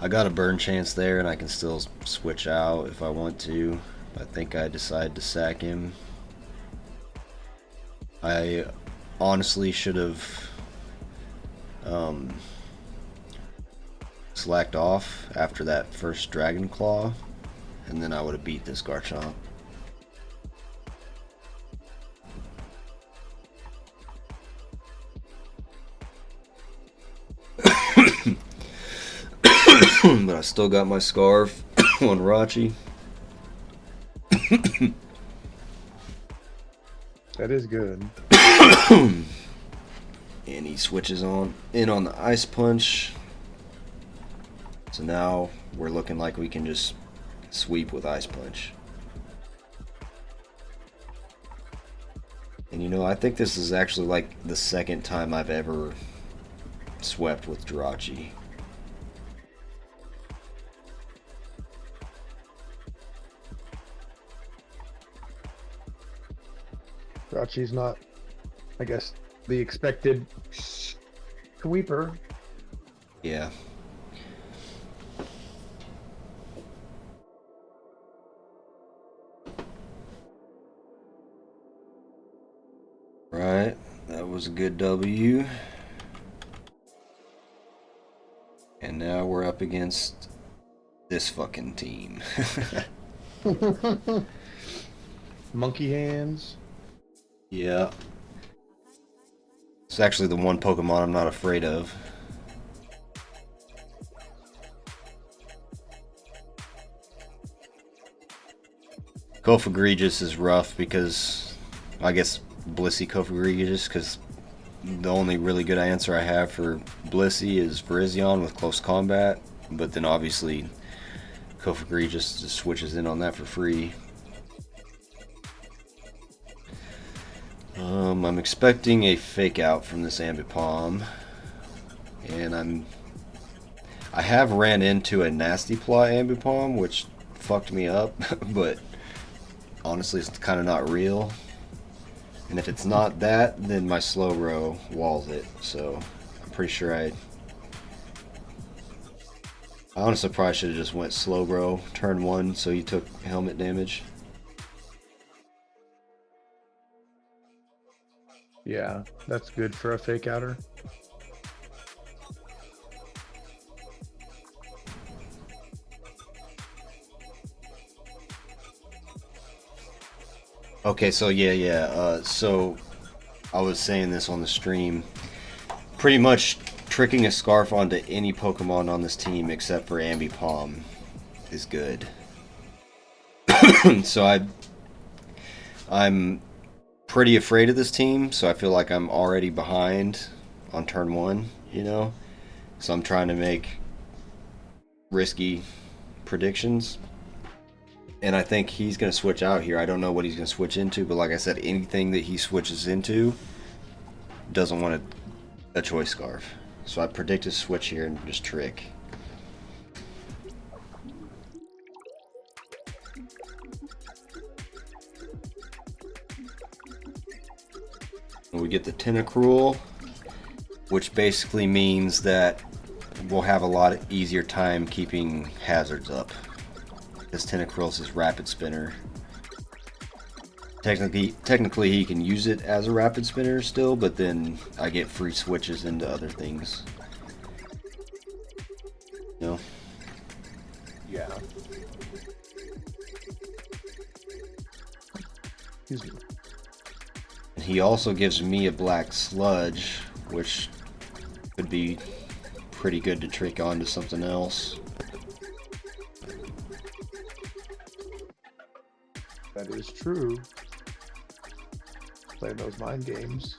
I got a burn chance there and I can still switch out if I want to. I think I decide to sack him. I honestly should have slacked off after that first Dragon Claw, and then I would have beat this Garchomp. But I still got my Scarf on Rachi. That is good. And he switches in on the Ice Punch. So now we're looking like we can just sweep with Ice Punch. And you know, I think this is actually like the second time I've ever swept with Jirachi. Jirachi's not, I guess, the expected sweeper. Yeah. Right, that was a good W. And now we're up against this fucking team. Monkey hands. Yeah. It's actually the one Pokemon I'm not afraid of. Kofagregious is rough because, I guess, Blissey Kofagregious, because the only really good answer I have for Blissey is Virizion with close combat, but then obviously Kofagregious just switches in on that for free. I'm expecting a fake out from this Ambipom, and I have ran into a Nasty Plot Ambipom, which fucked me up, but honestly it's kind of not real. And if it's not that, then my Slowbro walls it, so I'm pretty sure I honestly probably should have just went Slowbro turn 1 so he took helmet damage. Yeah, that's good for a fake outer. Okay, so yeah. So I was saying this on the stream. Pretty much tricking a scarf onto any Pokemon on this team except for Ambipom is good. So I'm pretty afraid of this team, so I feel like I'm already behind on turn one, you know? So I'm trying to make risky predictions. And I think he's going to switch out here. I don't know what he's going to switch into, but like I said, anything that he switches into doesn't want a choice scarf. So I predict a switch here and just trick. We get the Tentacruel, which basically means that we'll have a lot easier time keeping hazards up. This Tentacruel is his rapid spinner. Technically he can use it as a rapid spinner still, but then I get free switches into other things. You know? Yeah. Excuse me. He also gives me a black sludge, which could be pretty good to trick onto something else. That is true. Playing those mind games.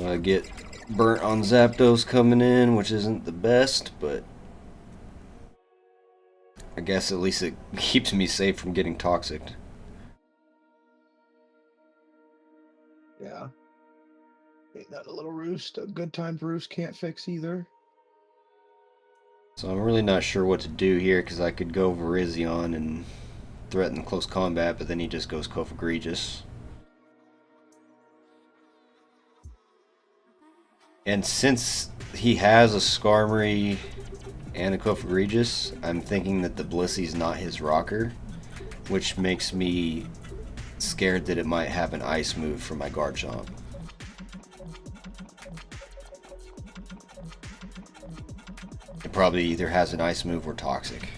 I get burnt on Zapdos coming in, which isn't the best, but I guess at least it keeps me safe from getting toxic. Yeah. Ain't that a little roost? A good time roost can't fix either. So I'm really not sure what to do here, because I could go Virizion and threaten close combat, but then he just goes Cofagrigus. And since he has a Skarmory and a Cofagrigus, I'm thinking that the Blissey's not his rocker, which makes me scared that it might have an ice move for my Garchomp. It probably either has an ice move or toxic.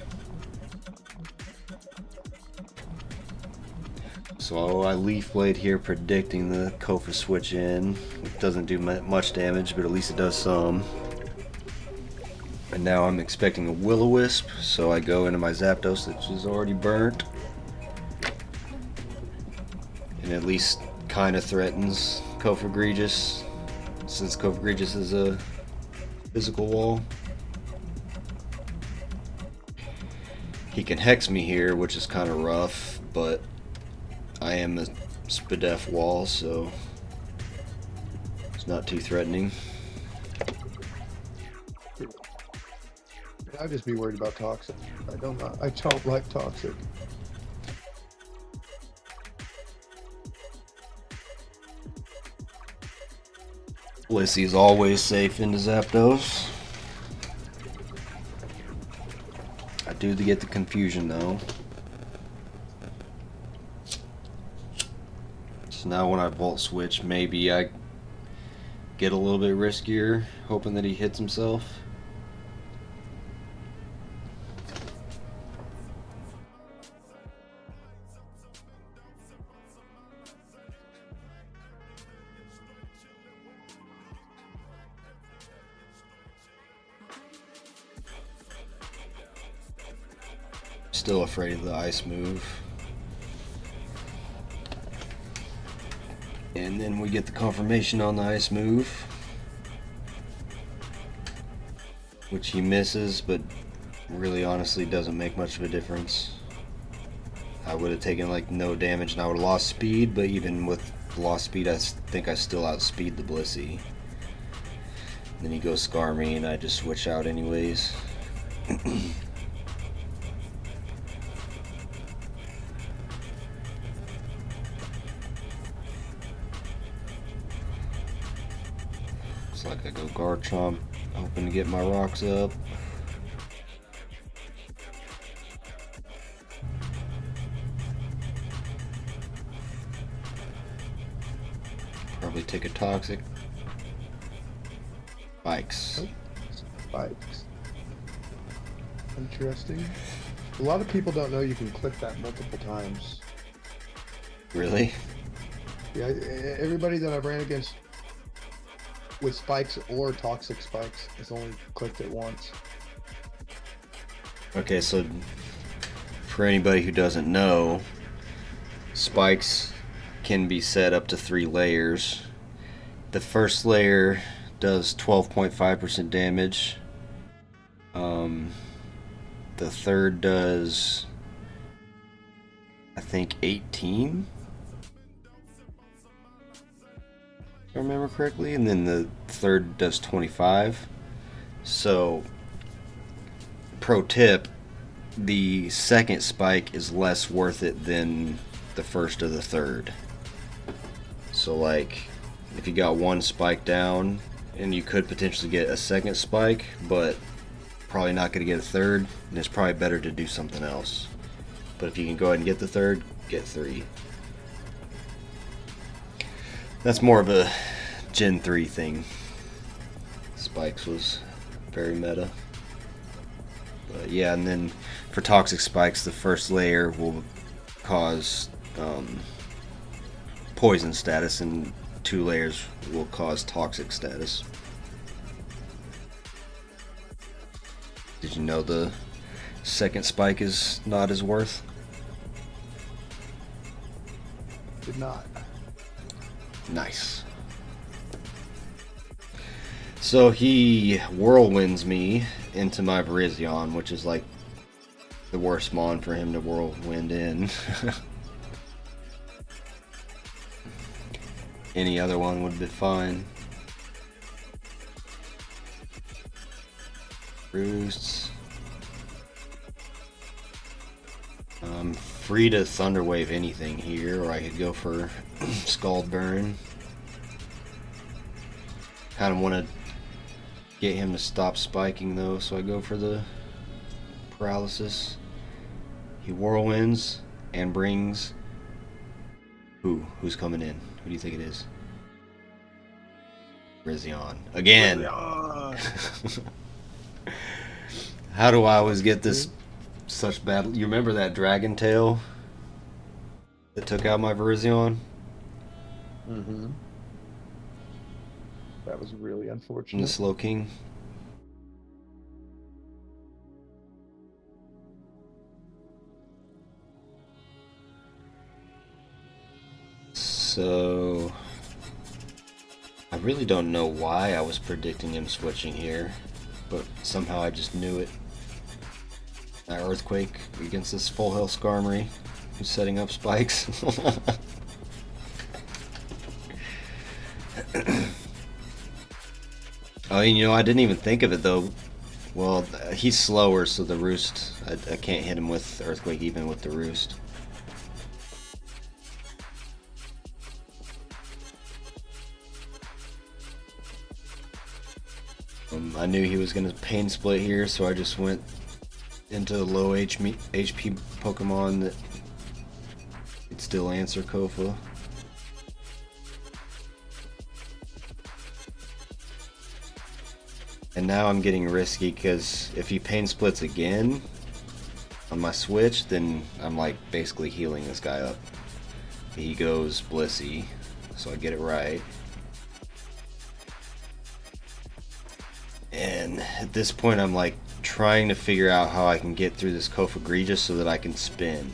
So I Leaf Blade here, predicting the Kofa switch in. It doesn't do much damage, but at least it does some. And now I'm expecting a Will-O-Wisp, so I go into my Zapdos, which is already burnt. And at least kind of threatens Cofagrigus, since Cofagrigus is a physical wall. He can Hex me here, which is kind of rough, but I am a Spadef wall, so it's not too threatening. I'd just be worried about toxic. I don't like toxic. Blissey's always safe into Zapdos. I do get the confusion though. So now when I Volt Switch, maybe I get a little bit riskier, hoping that he hits himself. Still afraid of the ice move. And then we get the confirmation on the ice move, which he misses, but really honestly doesn't make much of a difference. I would have taken like no damage and I would have lost speed, but even with lost speed I think I still outspeed the Blissey. Then he goes Skarmory and I just switch out anyways. Looks like I go Garchomp, hoping to get my rocks up. Probably take a Toxic. Spikes. Oh, spikes. Interesting. A lot of people don't know you can click that multiple times. Really? Yeah, everybody that I've ran against with spikes or toxic spikes has only clicked it once. Okay, so for anybody who doesn't know, spikes can be set up to 3 layers. The first layer does 12.5% damage. The third does, I think, 18, if I remember correctly, and then the third does 25. So, pro tip, the second spike is less worth it than the first or the third. So, like, if you got one spike down, and you could potentially get a second spike, but probably not going to get a third, and it's probably better to do something else. But if you can go ahead and get the third, get 3. That's more of a Gen 3 thing. Spikes was very meta. But yeah, and then for toxic spikes, the first layer will cause poison status, and 2 layers will cause toxic status. Did you know the second spike is not as worth? Did not. Nice. So he whirlwinds me into my Virizion, which is like the worst mon for him to whirlwind in. Any other one would be fine. Roosts. I'm free to Thunder Wave anything here, or I could go for Scald Burn. Kind of want to get him to stop spiking though, so I go for the Paralysis. He whirlwinds and brings. Who's coming in? Who do you think it is? Virizion. Again! Virizion! How do I always get this such bad... You remember that Dragon Tail that took out my Virizion? Mm-hmm. That was really And unfortunate. the Slow King? So... I really don't know why I was predicting him switching here, but somehow I just knew it. That Earthquake against this full health Skarmory who's setting up spikes. Oh, and you know, I didn't even think of it though. Well, he's slower, so the Roost, I can't hit him with Earthquake even with the Roost. I knew he was going to Pain Split here, so I just went into the low HP Pokemon that could still answer Kofa. And now I'm getting risky because if he Pain Splits again on my switch, then I'm like basically healing this guy up. He goes Blissey, so I get it right. And at this point I'm like trying to figure out how I can get through this Kofa Egregious so that I can spin.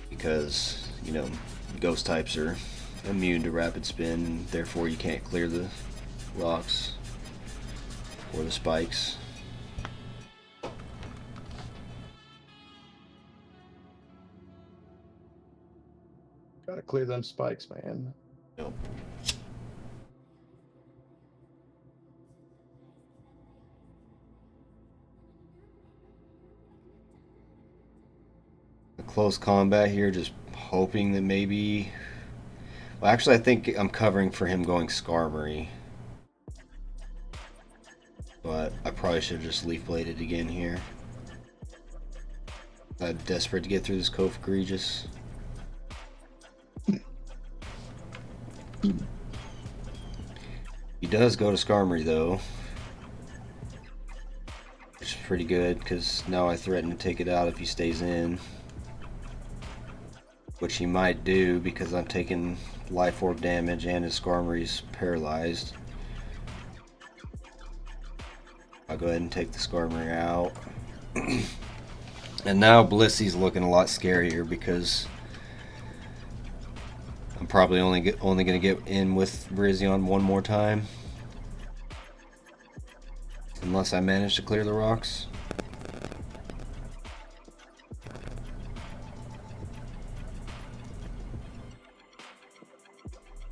Because, you know, ghost types are immune to rapid spin, and therefore you can't clear the rocks or the spikes. Gotta clear them spikes, man. Nope. A close combat here, just hoping that maybe Well, actually, I think I'm covering for him going Skarmory. But I probably should have just Leaf Bladed again here. I'm desperate to get through this Cove Egregious. He does go to Skarmory though, which is pretty good because now I threaten to take it out if he stays in, which he might do because I'm taking Life Orb damage and his Skarmory's paralyzed. I'll go ahead and take the Skarmory out. And now Blissey's looking a lot scarier because I'm probably only going to get in with Virizion one more time. Unless I manage to clear the rocks.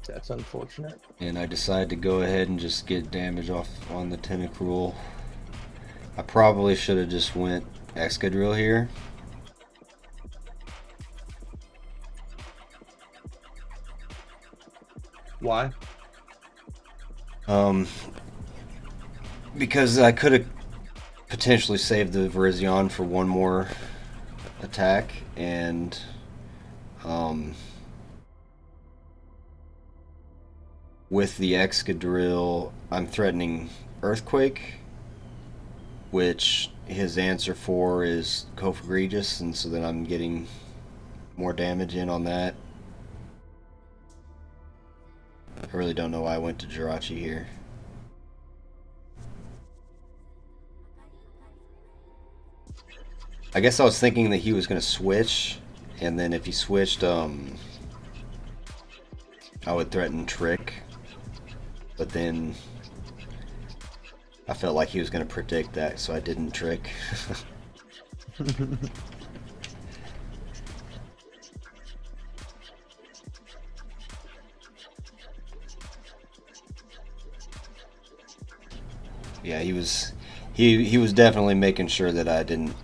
That's unfortunate. And I decide to go ahead and just get damage off on the Tentacruel. I probably should have just went Excadrill here. Why? Because I could have potentially saved the Virizion for one more attack, and with the Excadrill, I'm threatening Earthquake, which his answer for is Cove Egregious, and so then I'm getting more damage in on that. I really don't know why I went to Jirachi here. I guess I was thinking that he was going to switch, and then if he switched, I would threaten Trick. But then I felt like he was going to predict that, so I didn't Trick. Yeah, he was definitely making sure that I didn't.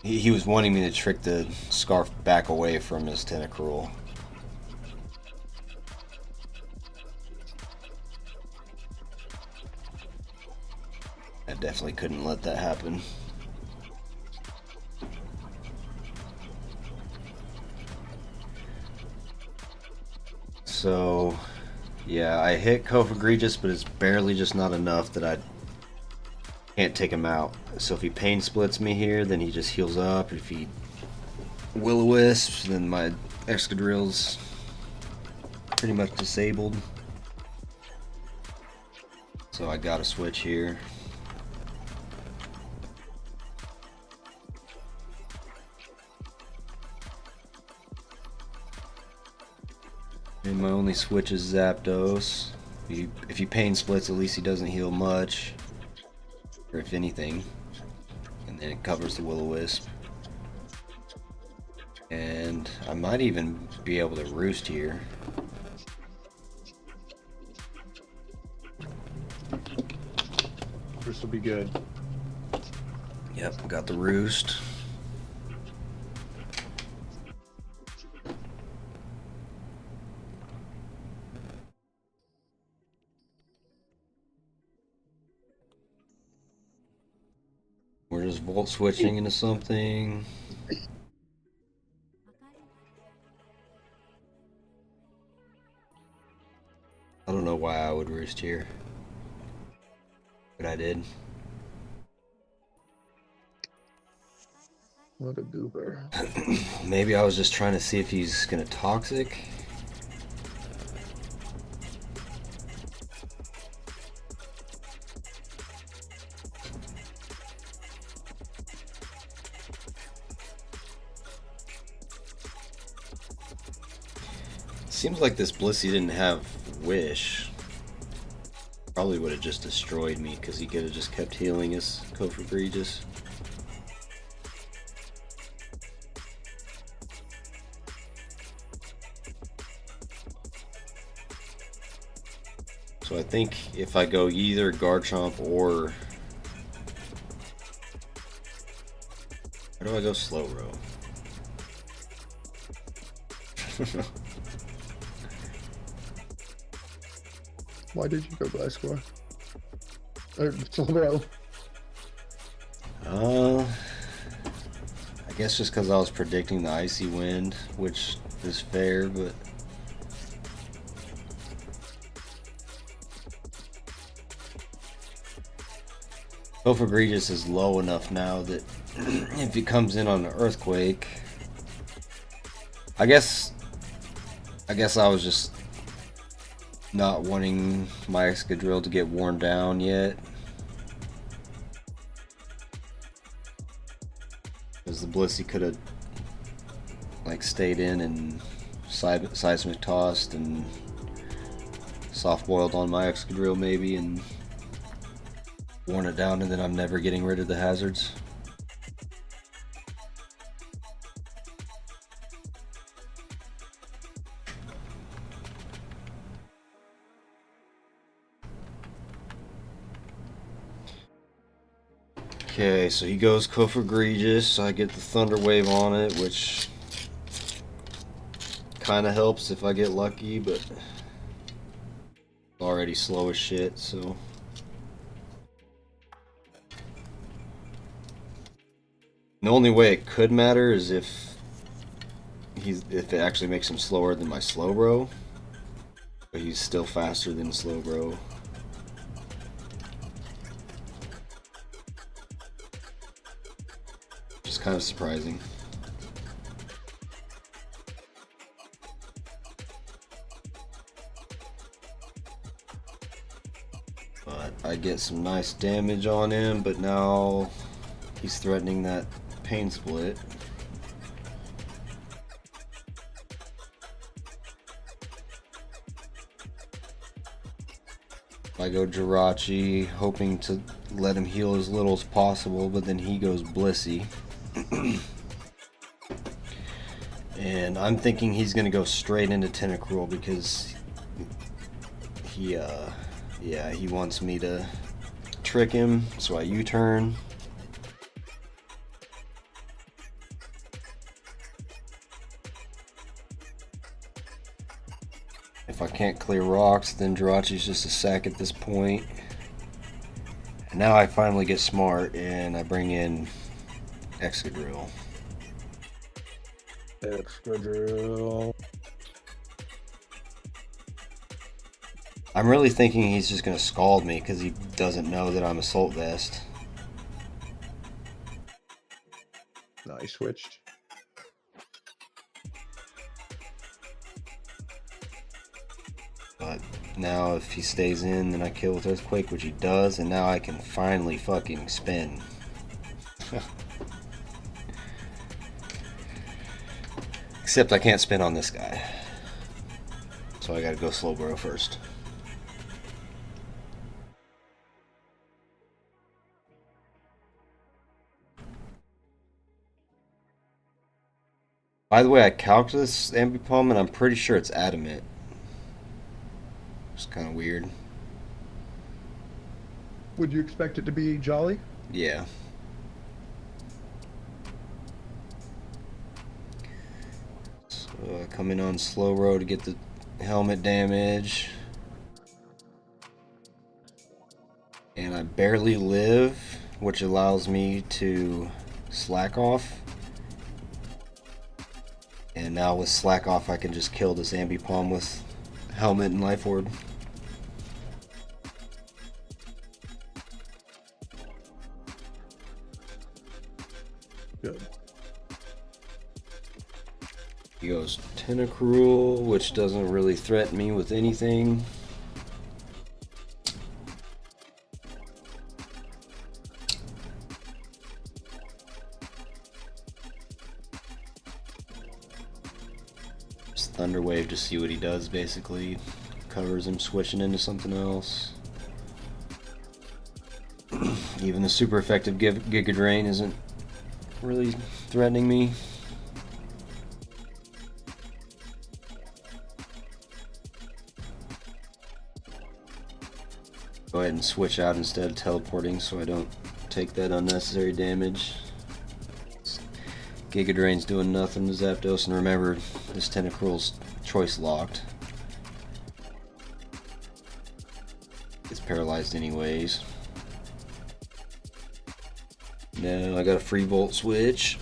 He was wanting me to trick the Scarf back away from his Tentacruel. I definitely couldn't let that happen. So, yeah, I hit Cove Egregious, but it's barely just not enough that I can't take him out. So if he Pain Splits me here, then he just heals up. If he Will-O-Wisps, then my Excadrill's pretty much disabled. So I gotta switch here. And my only switch is Zapdos. If he Pain Splits, at least he doesn't heal much. Or if anything. And then it covers the Will-O-Wisp. And I might even be able to Roost here. This will be good. Yep, got the Roost. We're just Volt switching into something. I don't know why I would Roost here, but I did. What a goober. Maybe I was just trying to see if he's gonna Toxic. Seems like this Blissey didn't have Wish. Probably would have just destroyed me because he could have just kept healing his Cove Egregious. So I think if I go either Garchomp or... Where do I go Slowbro? Why did you go Glasgow? Or Slowbro? I guess just because I was predicting the icy wind, which is fair, but Hope Egregious is low enough now that if he comes in on an earthquake, I guess I was just not wanting my Excadrill to get worn down yet, because the Blissey could have like stayed in and seismic tossed and soft boiled on my Excadrill maybe and worn it down, and then I'm never getting rid of the hazards. Okay, so he goes Kof Egregious. I get the Thunder Wave on it, which kind of helps if I get lucky, but it's already slow as shit, so. The only way it could matter is if it actually makes him slower than my Slowbro, but he's still faster than Slowbro. Which is kind of surprising. But I get some nice damage on him, but now he's threatening that Pain Split. I go Jirachi, hoping to let him heal as little as possible, but then he goes Blissey. And I'm thinking he's gonna go straight into Tentacruel because he wants me to trick him, so I U-turn. If I can't clear rocks, then Jirachi's just a sack at this point. And now I finally get smart and I bring in Excadrill. Excadrill. I'm really thinking he's just going to scald me because he doesn't know that I'm Assault Vest. No, he switched. But now if he stays in, then I kill with Earthquake, which he does, and now I can finally fucking spin. Except I can't spin on this guy. So I gotta go Slowbro first. By the way, I calced this Ambipom and I'm pretty sure it's adamant. It's kind of weird. Would you expect it to be Jolly? Yeah. So I come in on Slowbro to get the helmet damage. And I barely live, which allows me to slack off. And now with slack off I can just kill this Ambipom with helmet and life orb. Good. He goes Tentacruel, which doesn't really threaten me with anything. Just Thunder Wave to see what he does, basically. Covers him switching into something else. Even the super effective Giga Drain isn't really threatening me. Go ahead and switch out instead of teleporting so I don't take that unnecessary damage. Giga Drain's doing nothing to Zapdos, and remember, this Tentacruel's choice locked. paralyzed anyways. No, I got a free volt switch.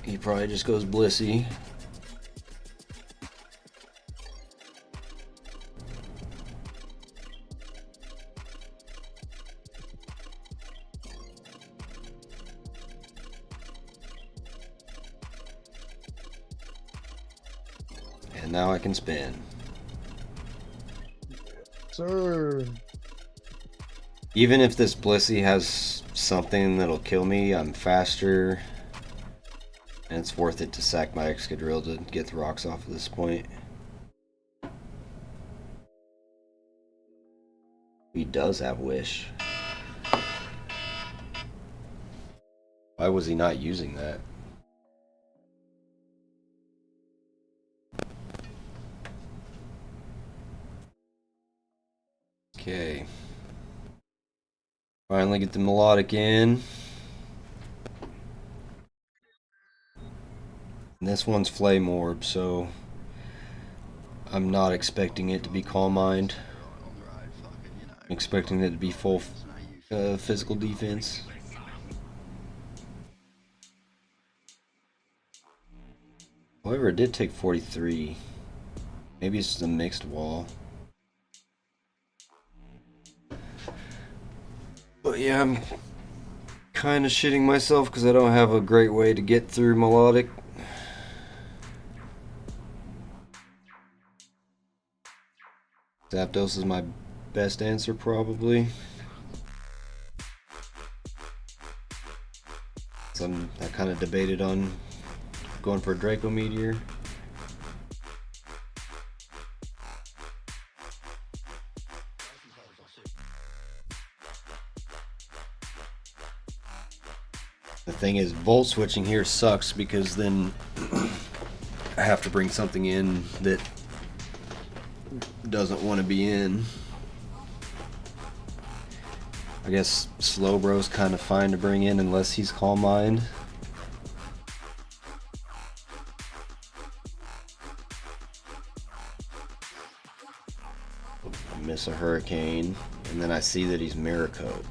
He probably just goes Blissey. And now I can spin. Sir. Even if this Blissey has something that'll kill me, I'm faster. And it's worth it to sack my Excadrill to get the rocks off at this point. He does have Wish. Why was he not using that? Okay. Finally get the melodic in. And this one's Flame Orb, so I'm not expecting it to be Calm Mind. I'm expecting it to be full physical defense. However, it did take 43. Maybe it's just a mixed wall. But yeah, I'm kind of shitting myself because I don't have a great way to get through melodic. Zapdos is my best answer, probably. So I kind of debated on going for a Draco Meteor. The thing is, volt switching here sucks because then I have to bring something in that doesn't want to be in. I guess Slowbro's kind of fine to bring in unless he's Calm Mind. I miss a Hurricane, and then I see that he's Mirror Coat.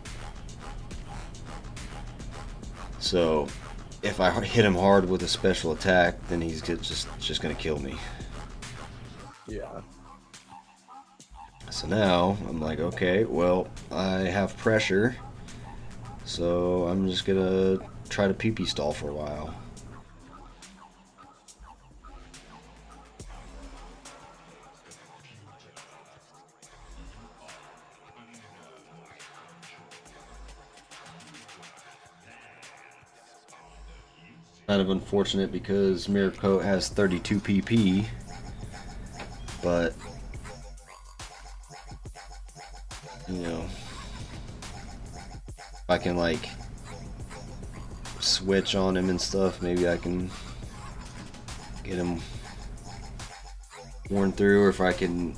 So if I hit him hard with a special attack, then he's just gonna kill me. Yeah. So now I'm like, okay, well, I have pressure, so I'm just gonna try to pee-pee stall for a while. Kind of unfortunate because Mirror Coat has 32 PP, but you know, if I can like switch on him and stuff, maybe I can get him worn through, or if I can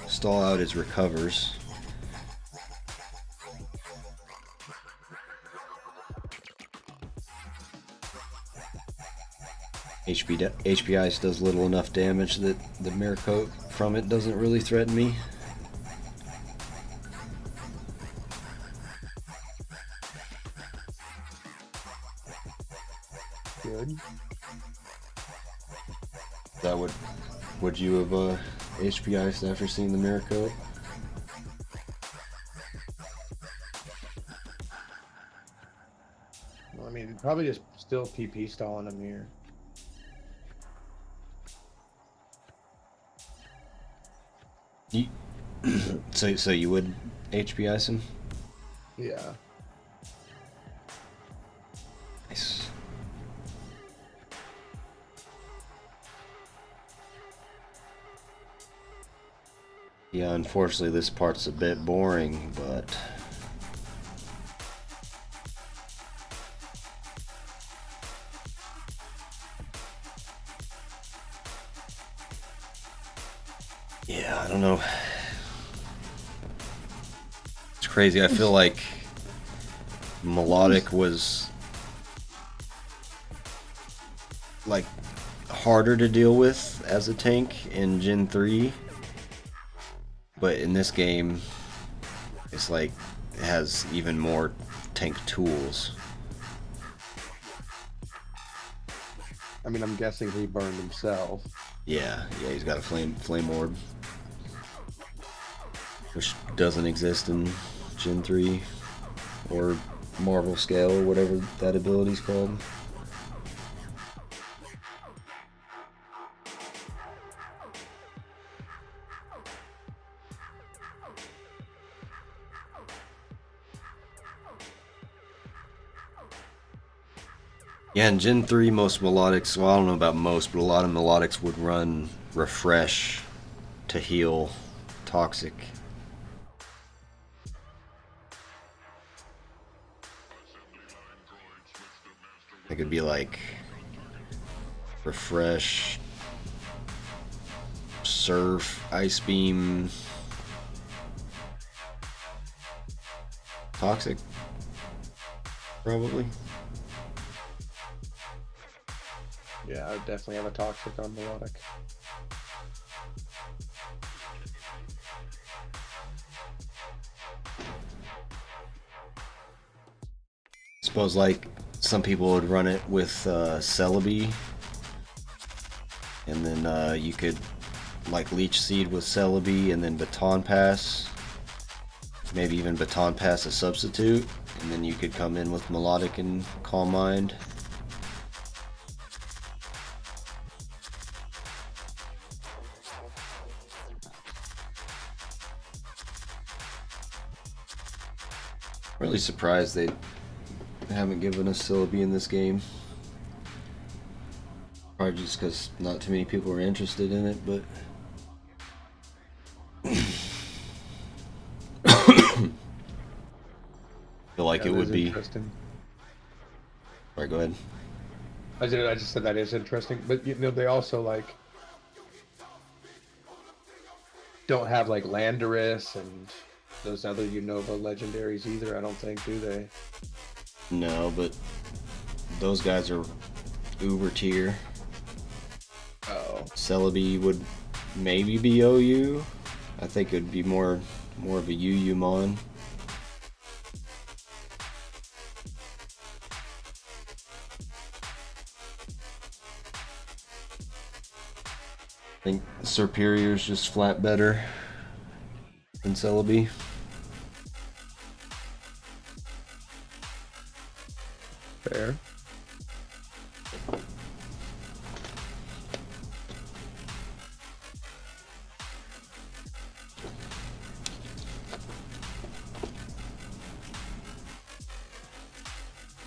stall out his recovers. HP Ice does little enough damage that the Mirror Coat from it doesn't really threaten me. Good. That would you have HP Ice after seeing the Mirror Coat? Well, I mean, probably just still PP stalling him here. So you would HP Ice him? Yeah. Nice. Yeah, unfortunately this part's a bit boring, but yeah, I don't know. It's crazy. I feel like Melodic was like harder to deal with as a tank in Gen 3. But in this game, it's like it has even more tank tools. I mean, I'm guessing he burned himself. Yeah, he's got a flame orb, which doesn't exist in Gen 3 or Marvel Scale or whatever that ability's called. Yeah, in Gen 3, most melodics, well, I don't know about most, but a lot of melodics would run Refresh to heal Toxic. It could be like Refresh, Surf, Ice Beam, Toxic, probably. Yeah, I would definitely have a Toxic on Melodic. Suppose like some people would run it with Celebi, and then you could like Leech Seed with Celebi, and then Baton Pass, maybe even Baton Pass a substitute, and then you could come in with Melodic and Calm Mind. Really surprised they haven't given us Celebi in this game. Probably just because not too many people are interested in it, but feel like it would be. Interesting. Alright, go ahead. I just said that is interesting, but you know they also like don't have like Landorus and those other Unova legendaries either. I don't think, do they? No, but those guys are uber tier. Oh, Celebi would maybe be OU. I think it would be more of a UU mon. I think Superior's just flat better than Celebi. fair.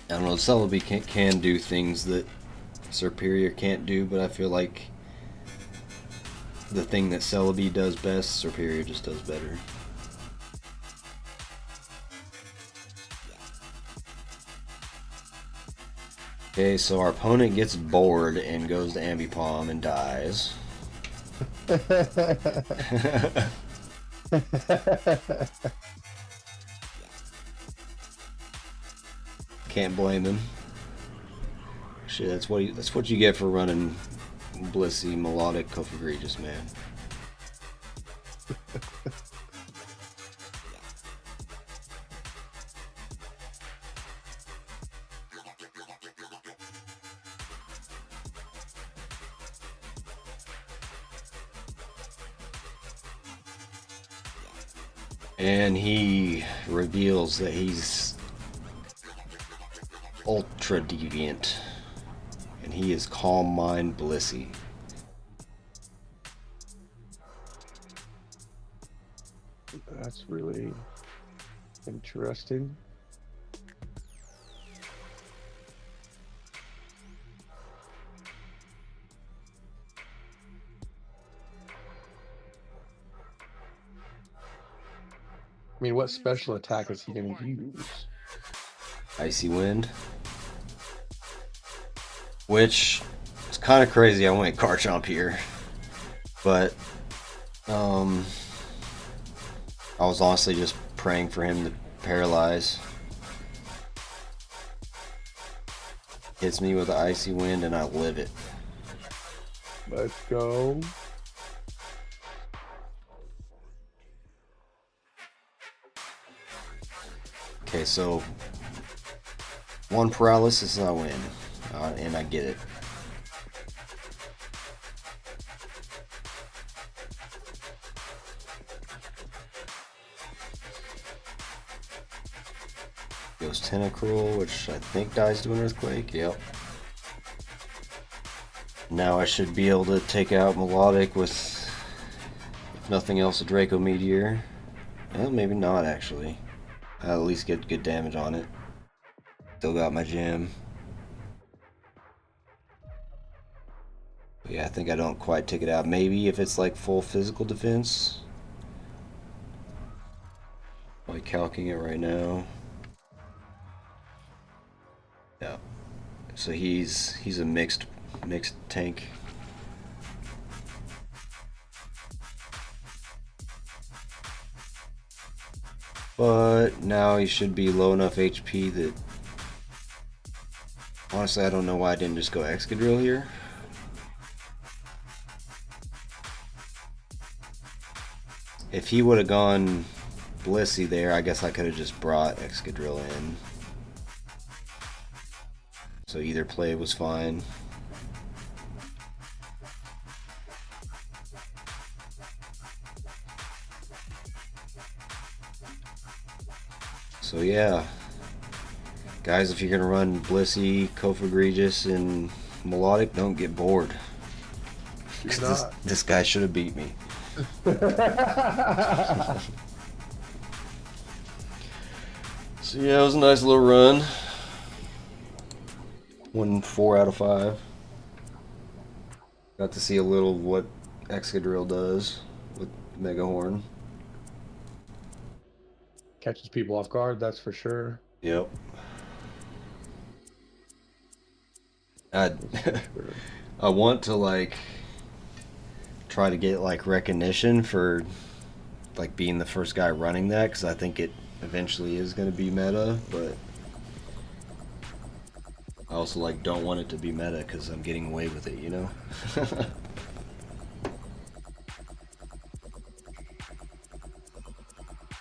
I don't know, Celebi can do things that Superior can't do, but I feel like the thing that Celebi does best, Superior just does better. Okay, so our opponent gets bored and goes to Ambipom and dies. Can't blame him. Shit, that's what you get for running Blissey, Melodic, Cofagrigus, man. And he reveals that he's ultra deviant, and he is Calm Mind Blissey. That's really interesting. I mean, what special attack is he going to use? Icy Wind. Which is kind of crazy. I went Garchomp here. But, I was honestly just praying for him to paralyze. Hits me with an Icy Wind and I live it. Let's go. Okay, so one paralysis and I win. And I get it. Goes Tentacruel, which I think dies to an Earthquake. Yep. Now I should be able to take out Melodic with, if nothing else, a Draco Meteor. Well, maybe not actually. I'll at least get good damage on it. Still got my gem. But yeah, I think I don't quite take it out. Maybe if it's like full physical defense. Like calcing it right now. Yeah. So he's a mixed tank. But now he should be low enough HP that honestly I don't know why I didn't just go Excadrill here. If he would have gone Blissey there, I guess I could have just brought Excadrill in. So either play was fine. So yeah, guys, if you're gonna run Blissey, Kofagregis, and Melodic, don't get bored. This guy should have beat me. So yeah, it was a nice little run. Won 4 out of 5. Got to see a little of what Excadrill does with Megahorn. Catches people off guard, that's for sure. Yep. I want to like try to get like recognition for like being the first guy running that, because I think it eventually is going to be meta, but I also like don't want it to be meta because I'm getting away with it, you know?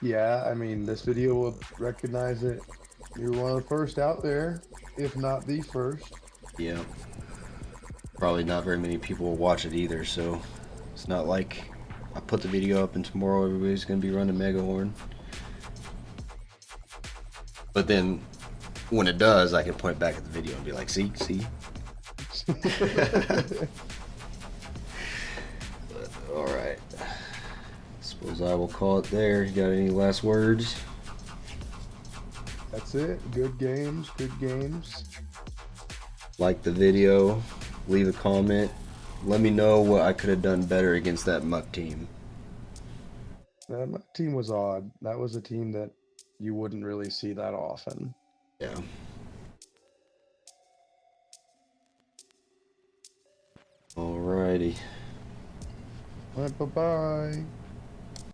Yeah, I mean, this video will recognize it. You're one of the first out there, if not the first. Yeah. Probably not very many people will watch it either, so it's not like I put the video up and tomorrow everybody's going to be running Megahorn. But then when it does, I can point back at the video and be like, see? But, alright. Suppose I will call it there. You got any last words? That's it. Good games, good games. Like the video, leave a comment. Let me know what I could have done better against that Muck team. My team was odd. That was a team that you wouldn't really see that often. Yeah. Alrighty. All right, bye-bye.